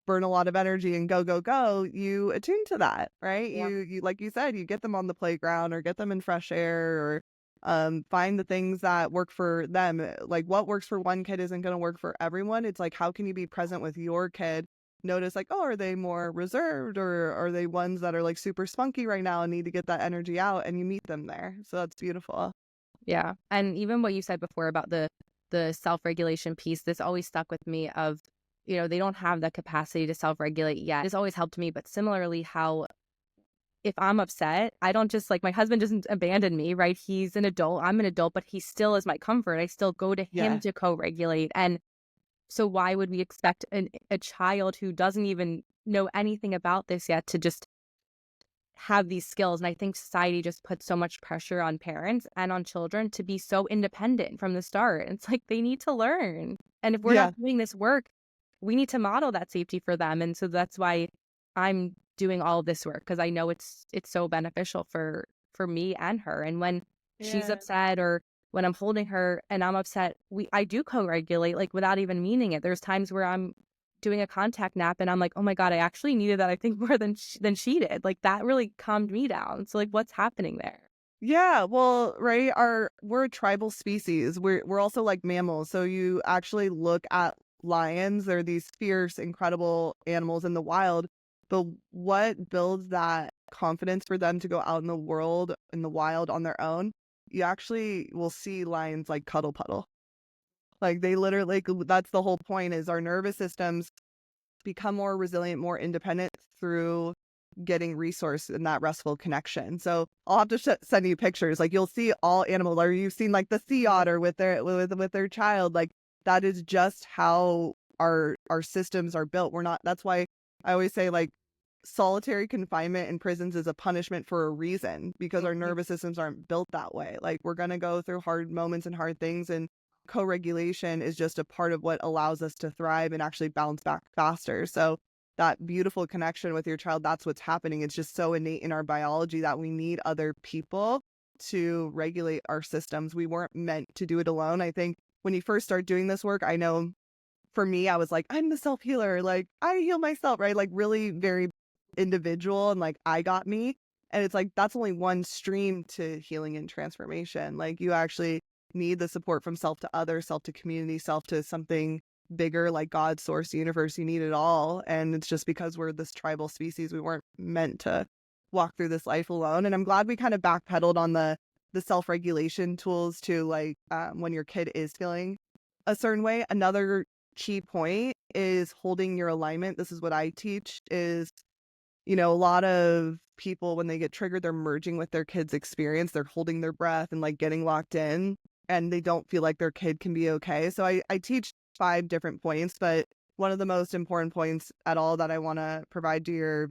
burn a lot of energy and go, go, go, you attune to that, right? Yeah. You like you said, you get them on the playground or get them in fresh air or find the things that work for them. Like what works for one kid isn't going to work for everyone. It's like how can you be present with your kid, notice like, oh, are they more reserved or are they ones that are like super spunky right now and need to get that energy out, and you meet them there. So that's beautiful. Yeah. And even what you said before about the self-regulation piece, this always stuck with me of, they don't have the capacity to self-regulate yet. This always helped me, but similarly how if I'm upset, I don't just like my husband doesn't abandon me, right? He's an adult, I'm an adult, but he still is my comfort. I still go to him Yeah. to co-regulate. And so why would we expect a child who doesn't even know anything about this yet to just have these skills? And I think society just puts so much pressure on parents and on children to be so independent from the start. It's like they need to learn. And if we're Yeah. not doing this work, we need to model that safety for them. And so that's why I'm doing all of this work, because I know it's so beneficial for me and her. And when she's Yeah. upset or when I'm holding her and I'm upset, I do co-regulate like without even meaning it. There's times where I'm doing a contact nap and I'm like, oh my God, I actually needed that, I think, more than she did. Like that really calmed me down. So like what's happening there? Yeah, well, right, we're a tribal species. We're also like mammals. So you actually look at lions, they're these fierce, incredible animals in the wild. But what builds that confidence for them to go out in the world, in the wild on their own? You actually will see lions like cuddle puddle. Like they literally, that's the whole point is our nervous systems become more resilient, more independent through getting resource in that restful connection. So I'll have to send you pictures. Like you'll see all animal, or you've seen like the sea otter with their child. Like that is just how our systems are built. We're not. That's why I always say like solitary confinement in prisons is a punishment for a reason, because our Mhm. nervous systems aren't built that way. Like we're gonna go through hard moments and hard things, and co-regulation is just a part of what allows us to thrive and actually bounce back faster. So that beautiful connection with your child, that's what's happening. It's just so innate in our biology that we need other people to regulate our systems. We weren't meant to do it alone. I think when you first start doing this work, I know for me, I was like, I'm the self healer. Like, I heal myself, right? Like, really very individual and like, I got me. And it's like, that's only one stream to healing and transformation. Like, you actually need the support from self to others, self to community, self to something bigger like God, source, universe. You need it all. And it's just because we're this tribal species, we weren't meant to walk through this life alone. And I'm glad we kind of backpedaled on the self-regulation tools to like when your kid is feeling a certain way. Another key point is holding your alignment. This is what I teach is, a lot of people when they get triggered, they're merging with their kid's experience. They're holding their breath and like getting locked in, and they don't feel like their kid can be okay. So I teach 5 different points, but one of the most important points at all that I want to provide to your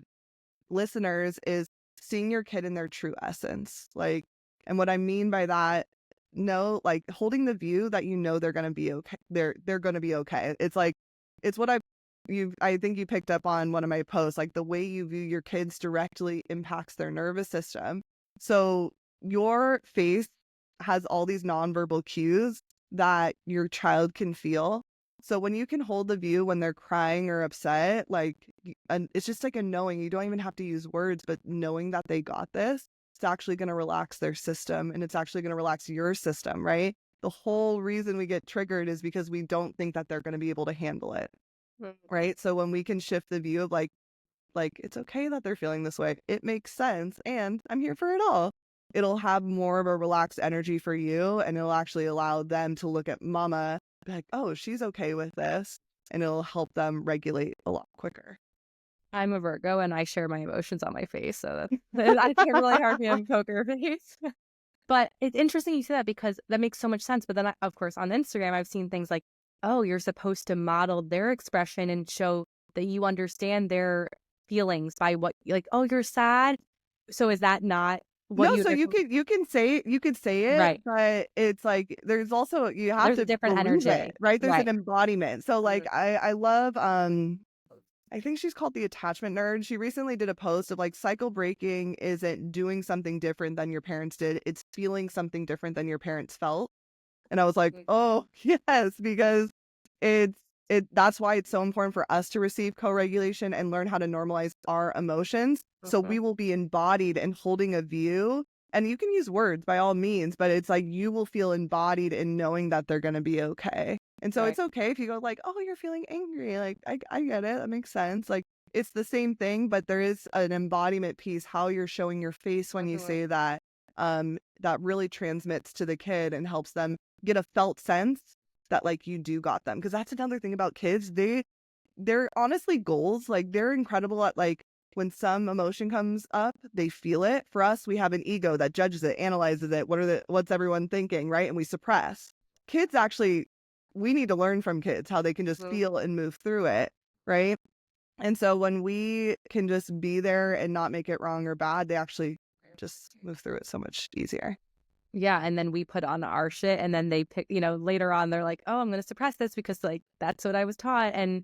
listeners is seeing your kid in their true essence. Like, and what I mean by that, no, like holding the view that they're gonna be okay. They're gonna be okay. It's like it's what I think you picked up on one of my posts, like the way you view your kids directly impacts their nervous system. So your face has all these nonverbal cues that your child can feel. So when you can hold the view when they're crying or upset, like, and it's just like a knowing, you don't even have to use words, but knowing that they got this, it's actually going to relax their system, and it's actually going to relax your system, right? The whole reason we get triggered is because we don't think that they're going to be able to handle it, right? So when we can shift the view of like it's okay that they're feeling this way, it makes sense, and I'm here for it all. It'll have more of a relaxed energy for you, and it'll actually allow them to look at mama, be like, oh, she's okay with this, and it'll help them regulate a lot quicker. I'm a Virgo and I share my emotions on my face. So that's I think really hard for me to have a poker face. But it's interesting you say that because that makes so much sense. But then, of course, on Instagram, I've seen things like, oh, you're supposed to model their expression and show that you understand their feelings by what, like, oh, you're sad. So is that not what No, you, so you could say it, right? but it's like there's also you have There's a to different believe energy. it, right? There's an Right. embodiment. So like I love I think she's called the attachment nerd. She recently did a post of like cycle breaking isn't doing something different than your parents did. It's feeling something different than your parents felt. And I was like, oh, yes, because it's that's why it's so important for us to receive co-regulation and learn how to normalize our emotions. So we will be embodied and holding a view. And you can use words by all means, but it's like you will feel embodied in knowing that they're going to be okay. And so it's okay if you go like, oh, you're feeling angry. Like, I get it. That makes sense. Like, it's the same thing, but there is an embodiment piece, how you're showing your face when you say that, that really transmits to the kid and helps them get a felt sense that like you do got them. Because that's another thing about kids. They're honestly goals. Like they're incredible at like when some emotion comes up, they feel it. For us, we have an ego that judges it, analyzes it. What's everyone thinking, right? And we suppress. Kids actually, we need to learn from kids how they can just feel and move through it, right? And so when we can just be there and not make it wrong or bad, they actually just move through it so much easier. Yeah, and then we put on our shit, and then they pick, later on they're like, oh, I'm going to suppress this because like that's what I was taught. And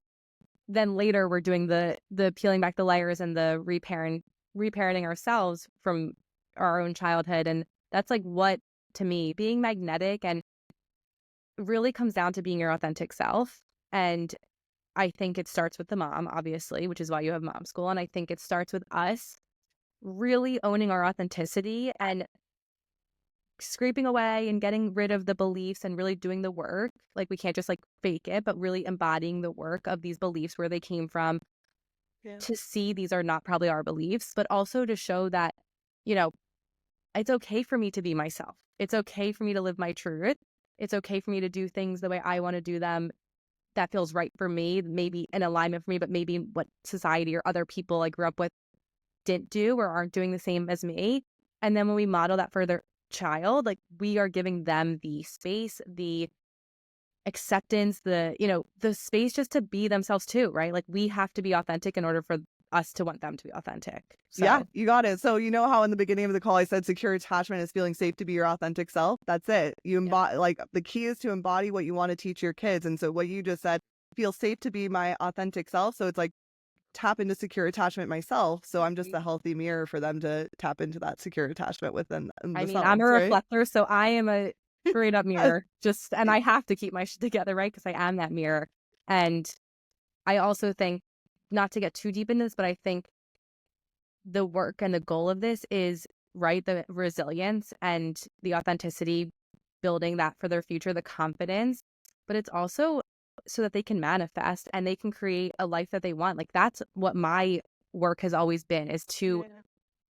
then later we're doing the peeling back the layers and the reparenting ourselves from our own childhood. And that's like what, to me, being magnetic and really comes down to being your authentic self. And I think it starts with the mom, obviously, which is why you have mom school. And I think it starts with us really owning our authenticity and scraping away and getting rid of the beliefs and really doing the work. Like we can't just like fake it, but really embodying the work of these beliefs, where they came from, to see these are not probably our beliefs, but also to show that, it's okay for me to be myself. It's okay for me to live my truth. It's okay for me to do things the way I want to do them. That feels right for me, maybe in alignment for me, but maybe what society or other people I grew up with didn't do or aren't doing the same as me. And then when we model that for their child, like we are giving them the space, the acceptance, the space just to be themselves too, right? Like we have to be authentic in order for us to want them to be authentic. So. Yeah, you got it. So you know how in the beginning of the call I said secure attachment is feeling safe to be your authentic self? That's it. You embody, like the key is to embody what you want to teach your kids. And so what you just said, feel safe to be my authentic self. So it's like tap into secure attachment myself. So I'm just a healthy mirror for them to tap into that secure attachment within themselves. I'm a right? reflector, so I am a straight up mirror. And I have to keep my shit together, right? Because I am that mirror. And I also think, not to get too deep in this, but I think the work and the goal of this is, right, the resilience and the authenticity, building that for their future, the confidence, but it's also so that they can manifest and they can create a life that they want. Like that's what my work has always been, is to,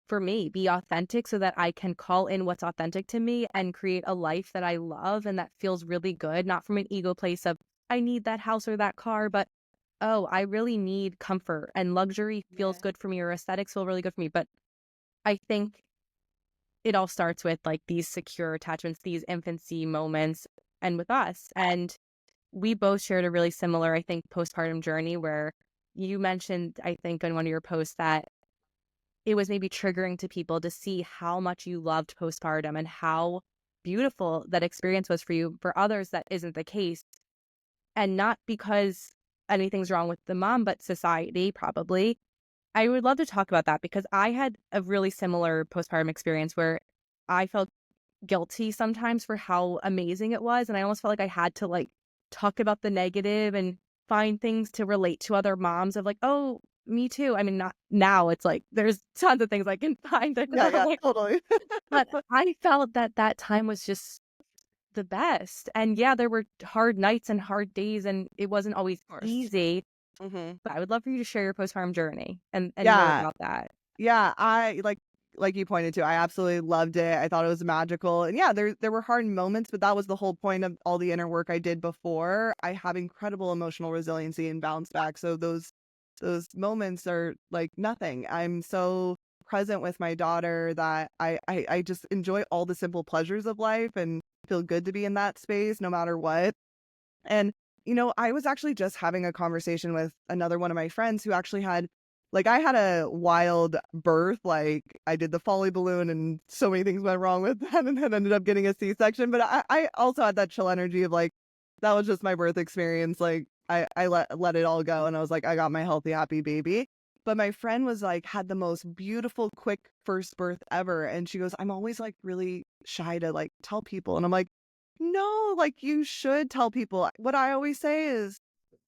for me, be authentic so that I can call in what's authentic to me and create a life that I love and that feels really good, not from an ego place of I need that house or that car, but oh, I really need comfort and luxury feels good for me, or aesthetics feel really good for me. But I think it all starts with like these secure attachments, these infancy moments, and with us. And we both shared a really similar, I think, postpartum journey, where you mentioned, I think, on one of your posts that it was maybe triggering to people to see how much you loved postpartum and how beautiful that experience was for you. For others, that isn't the case. And not because anything's wrong with the mom, but society probably. I would love to talk about that because I had a really similar postpartum experience where I felt guilty sometimes for how amazing it was. And I almost felt like I had to like talk about the negative and find things to relate to other moms of like, oh, me too. I mean, not now. It's like there's tons of things I can find. Yeah, Like, totally. but I felt that time was just the best. And yeah, there were hard nights and hard days, and it wasn't always easy. But I would love for you to share your postpartum journey and more about that. Yeah, I like you pointed to, I absolutely loved it. I thought it was magical. And yeah, there were hard moments, but that was the whole point of all the inner work I did before. I have incredible emotional resiliency and bounce back. So those moments are like nothing. I'm so present with my daughter that I just enjoy all the simple pleasures of life and feel good to be in that space no matter what. And I was actually just having a conversation with another one of my friends who actually had, like, I had a wild birth. Like, I did the Folly balloon and so many things went wrong with that and then ended up getting a C-section. But I also had that chill energy of, like, that was just my birth experience. Like, I let it all go, and I was like, I got my healthy, happy baby. But my friend was like, had the most beautiful, quick first birth ever. And she goes, I'm always like really shy to like tell people. And I'm like, no, like you should tell people. What I always say is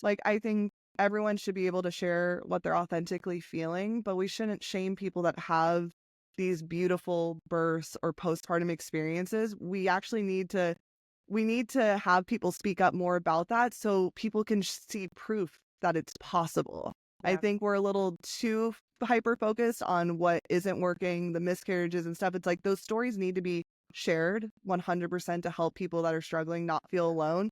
like, I think everyone should be able to share what they're authentically feeling, but we shouldn't shame people that have these beautiful births or postpartum experiences. We need to have people speak up more about that so people can see proof that it's possible. I Yeah. think we're a little too hyper focused on what isn't working, the miscarriages and stuff. It's like those stories need to be shared 100% to help people that are struggling not feel alone.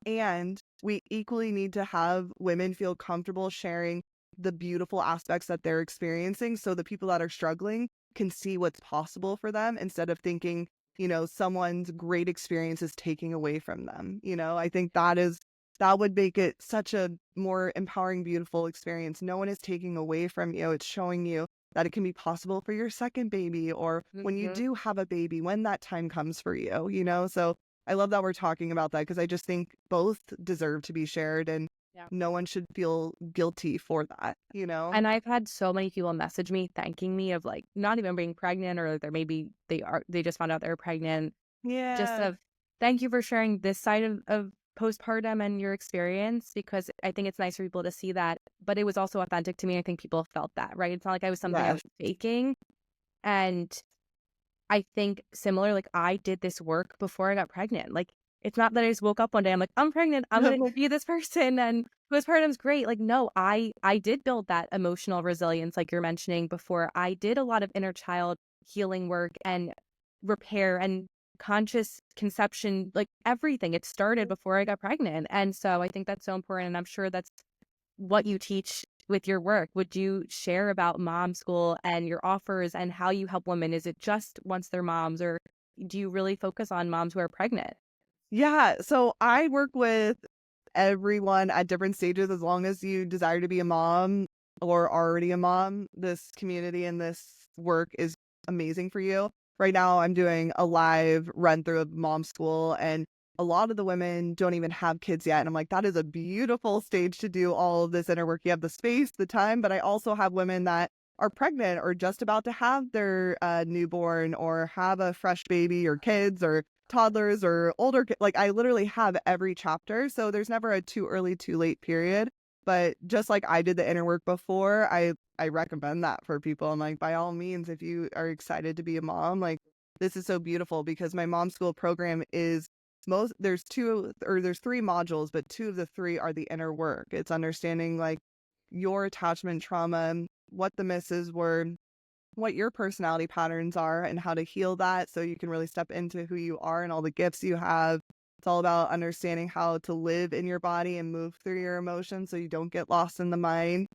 And we equally need to have women feel comfortable sharing the beautiful aspects that they're experiencing so the people that are struggling can see what's possible for them instead of thinking, someone's great experience is taking away from them. I think that would make it such a more empowering, beautiful experience. No one is taking away from you. It's showing you that it can be possible for your second baby or when you Mhm. do have a baby, when that time comes for you. So I love that we're talking about that because I just think both deserve to be shared and Yeah. no one should feel guilty for that. And I've had so many people message me thanking me of like not even being pregnant or they're maybe they just found out they're pregnant. Just Yeah. of thank you for sharing this side of postpartum and your experience because I think it's nice for people to see that. But it was also authentic to me. I think people felt that, right? It's not like I was something I Yes. was faking. And I think similar, like I did this work before I got pregnant. Like it's not that I just woke up one day, I'm like, I'm pregnant, I'm gonna go be this person and postpartum's great. Like, no, I did build that emotional resilience, like you're mentioning before. I did a lot of inner child healing work and repair and conscious conception, like everything. It started before I got pregnant. And so I think that's so important. And I'm sure that's what you teach with your work. Would you share about mom school and your offers and how you help women? Is it just once they're moms, or do you really focus on moms who are pregnant? Yeah. So I work with everyone at different stages as long as you desire to be a mom or already a mom. This community and this work is amazing for you. Right now, I'm doing a live run through of mom school, and a lot of the women don't even have kids yet. And I'm like, that is a beautiful stage to do all of this inner work. You have the space, the time, but I also have women that are pregnant or just about to have their newborn or have a fresh baby or kids or toddlers or older like I literally have every chapter, so there's never a too early too late period. But just like I did the inner work before, I recommend that for people. I'm like, by all means, if you are excited to be a mom, like this is so beautiful because my mom school program is there's three modules, but two of the three are the inner work. It's understanding like your attachment trauma, what the misses were, what your personality patterns are and how to heal that so you can really step into who you are and all the gifts you have. It's all about understanding how to live in your body and move through your emotions so you don't get lost in the mind.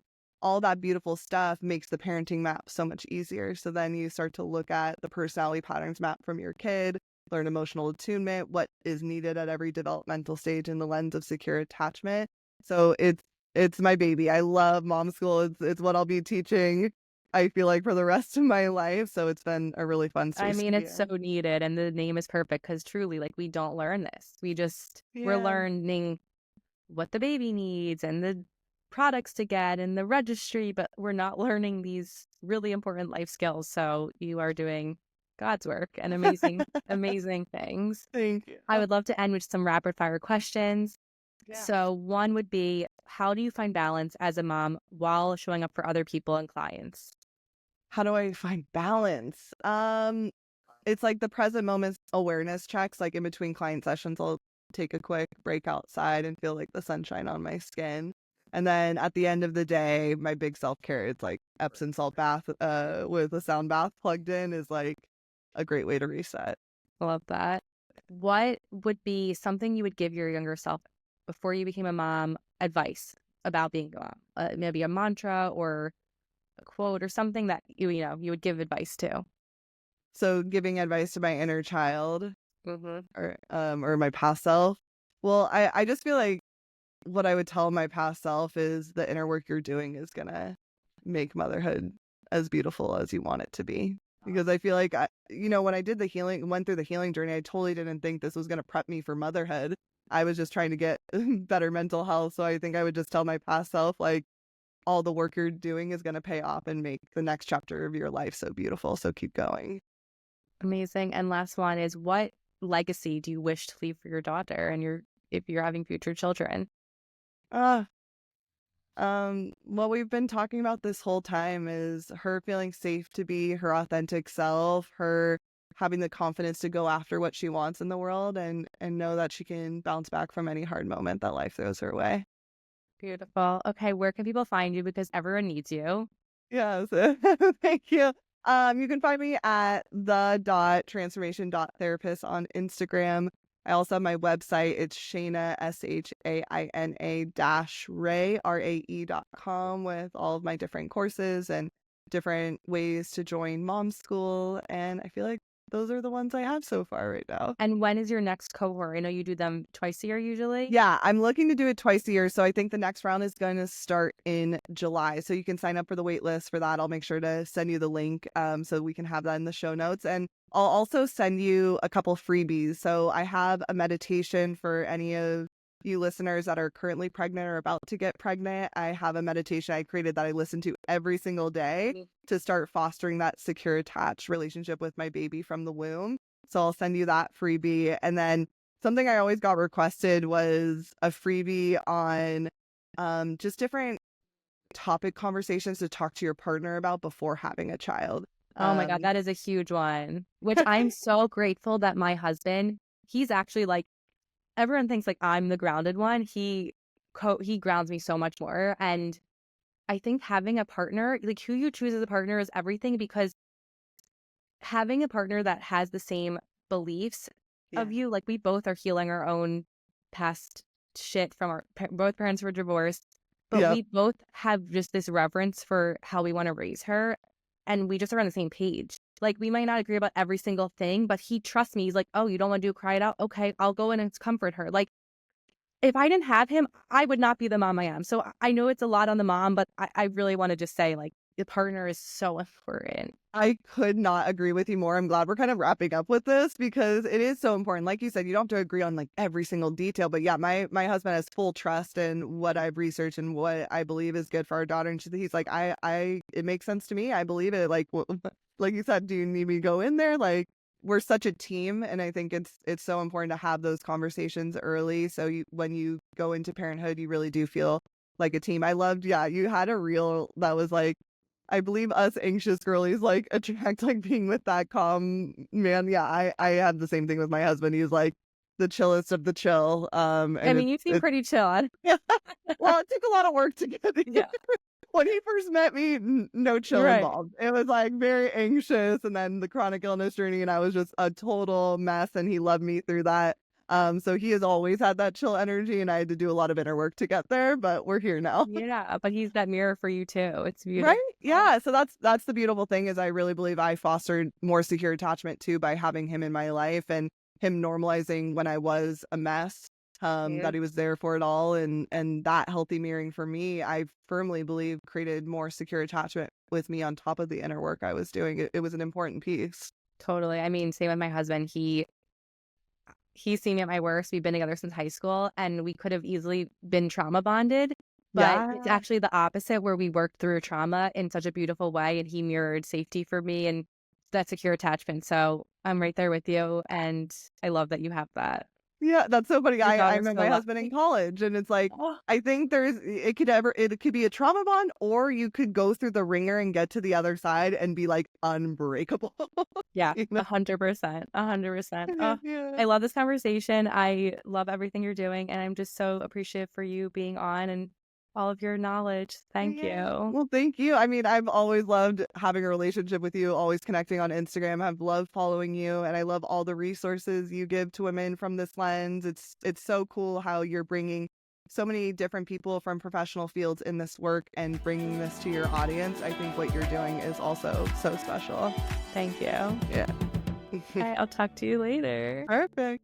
All that beautiful stuff makes the parenting map so much easier. So then you start to look at the personality patterns map from your kid, learn emotional attunement, what is needed at every developmental stage in the lens of secure attachment. So it's my baby. I love mom school. It's what I'll be teaching I feel like for the rest of my life. So it's been a really fun I space to mean, be it's so in. needed, and the name is perfect because truly, like, we don't learn this. We're Yeah. learning what the baby needs and the products to get and the registry, but we're not learning these really important life skills. So you are doing God's work and amazing, amazing things. Thank you. I would love to end with some rapid fire questions. Yeah. So one would be, how do you find balance as a mom while showing up for other people and clients? How do I find balance? It's like the present moment awareness checks, like in between client sessions, I'll take a quick break outside and feel like the sunshine on my skin. And then at the end of the day, my big self-care, it's like Epsom salt bath with a sound bath plugged in is like a great way to reset. Love that. What would be something you would give your younger self before you became a mom advice about being a mom? Maybe a mantra or a quote or something that you would give advice to. So giving advice to my inner child Mm-hmm. or my past self. Well, I just feel like what I would tell my past self is the inner work you're doing is gonna make motherhood as beautiful as you want it to be. Because I feel like when I did the healing, went through the healing journey, I totally didn't think this was gonna prep me for motherhood. I was just trying to get better mental health. So I think I would just tell my past self, like, all the work you're doing is going to pay off and make the next chapter of your life so beautiful. So keep going. Amazing. And last one is, what legacy do you wish to leave for your daughter and if you're having future children? Uh, what we've been talking about this whole time is her feeling safe to be her authentic self, her having the confidence to go after what she wants in the world and know that she can bounce back from any hard moment that life throws her way. Beautiful. Okay, where can people find you? Because everyone needs you. Yes. Thank you. You can find me at the.transformation.therapist on Instagram. I also have my website. It's Shaina, SHAINA dash Rae, RAE.com, with all of my different courses and different ways to join mom school. And I feel like those are the ones I have so far right now. And when is your next cohort? I know you do them twice a year usually. Yeah, I'm looking to do it twice a year. So I think the next round is going to start in July. So you can sign up for the wait list for that. I'll make sure to send you the link so we can have that in the show notes. And I'll also send you a couple freebies. So I have a meditation for any of you listeners that are currently pregnant or about to get pregnant. I have a meditation I created that I listen to every single day to start fostering that secure, attached relationship with my baby from the womb. So I'll send you that freebie. And then something I always got requested was a freebie on just different topic conversations to talk to your partner about before having a child. Oh my God, that is a huge one, which I'm so grateful that my husband, he's actually like, everyone thinks like I'm the grounded one. He grounds me so much more. And I think having a partner, like who you choose as a partner is everything, because having a partner that has the same beliefs of you, like we both are healing our own past shit from our both parents were divorced, but we both have just this reverence for how we want to raise her, and we just are on the same page. Like we might not agree about every single thing, but he trusts me. He's like, oh, you don't want to cry it out? Okay, I'll go in and comfort her. Like if I didn't have him, I would not be the mom I am. So I know it's a lot on the mom, but I really want to just say, like, the partner is so important. I could not agree with you more. I'm glad we're kind of wrapping up with this because it is so important. Like you said, you don't have to agree on like every single detail, but yeah, my husband has full trust in what I've researched and what I believe is good for our daughter. And he's like, it makes sense to me. I believe it. Like, like you said, do you need me to go in there? Like, we're such a team, and I think it's so important to have those conversations early. So when you go into parenthood, you really do feel like a team. I loved, you had a reel that was like, I believe us anxious girlies like attract like being with that calm man. Yeah, I had the same thing with my husband. He's like the chillest of the chill. And I mean, you seem pretty chill. Yeah. Well, it took a lot of work to get here. Yeah. When he first met me, no chill involved. It was like very anxious, and then the chronic illness journey, and I was just a total mess, and he loved me through that. So he has always had that chill energy, and I had to do a lot of inner work to get there, but we're here now. Yeah, but he's that mirror for you too. It's beautiful. Right? Yeah. So that's the beautiful thing is I really believe I fostered more secure attachment too by having him in my life and him normalizing when I was a mess. That he was there for it all, and that healthy mirroring for me, I firmly believe created more secure attachment with me on top of the inner work I was doing. It was an important piece. Totally. I mean, same with my husband. He's seen me at my worst. We've been together since high school, and we could have easily been trauma bonded, but it's actually the opposite, where we worked through trauma in such a beautiful way, and he mirrored safety for me and that secure attachment. So I'm right there with you, and I love that you have that. Yeah, that's so funny. I met my husband in college, and it's like, I think it could be a trauma bond, or you could go through the ringer and get to the other side and be like unbreakable. Yeah, 100%. 100%. Yeah. I love this conversation. I love everything you're doing, and I'm just so appreciative for you being on and all of your knowledge. Thank you. Well, thank you. I mean, I've always loved having a relationship with you, always connecting on Instagram. I've loved following you, and I love all the resources you give to women from this lens. It's so cool how you're bringing so many different people from professional fields in this work and bringing this to your audience. I think what you're doing is also so special. Thank you. Yeah. Okay, I'll talk to you later. Perfect.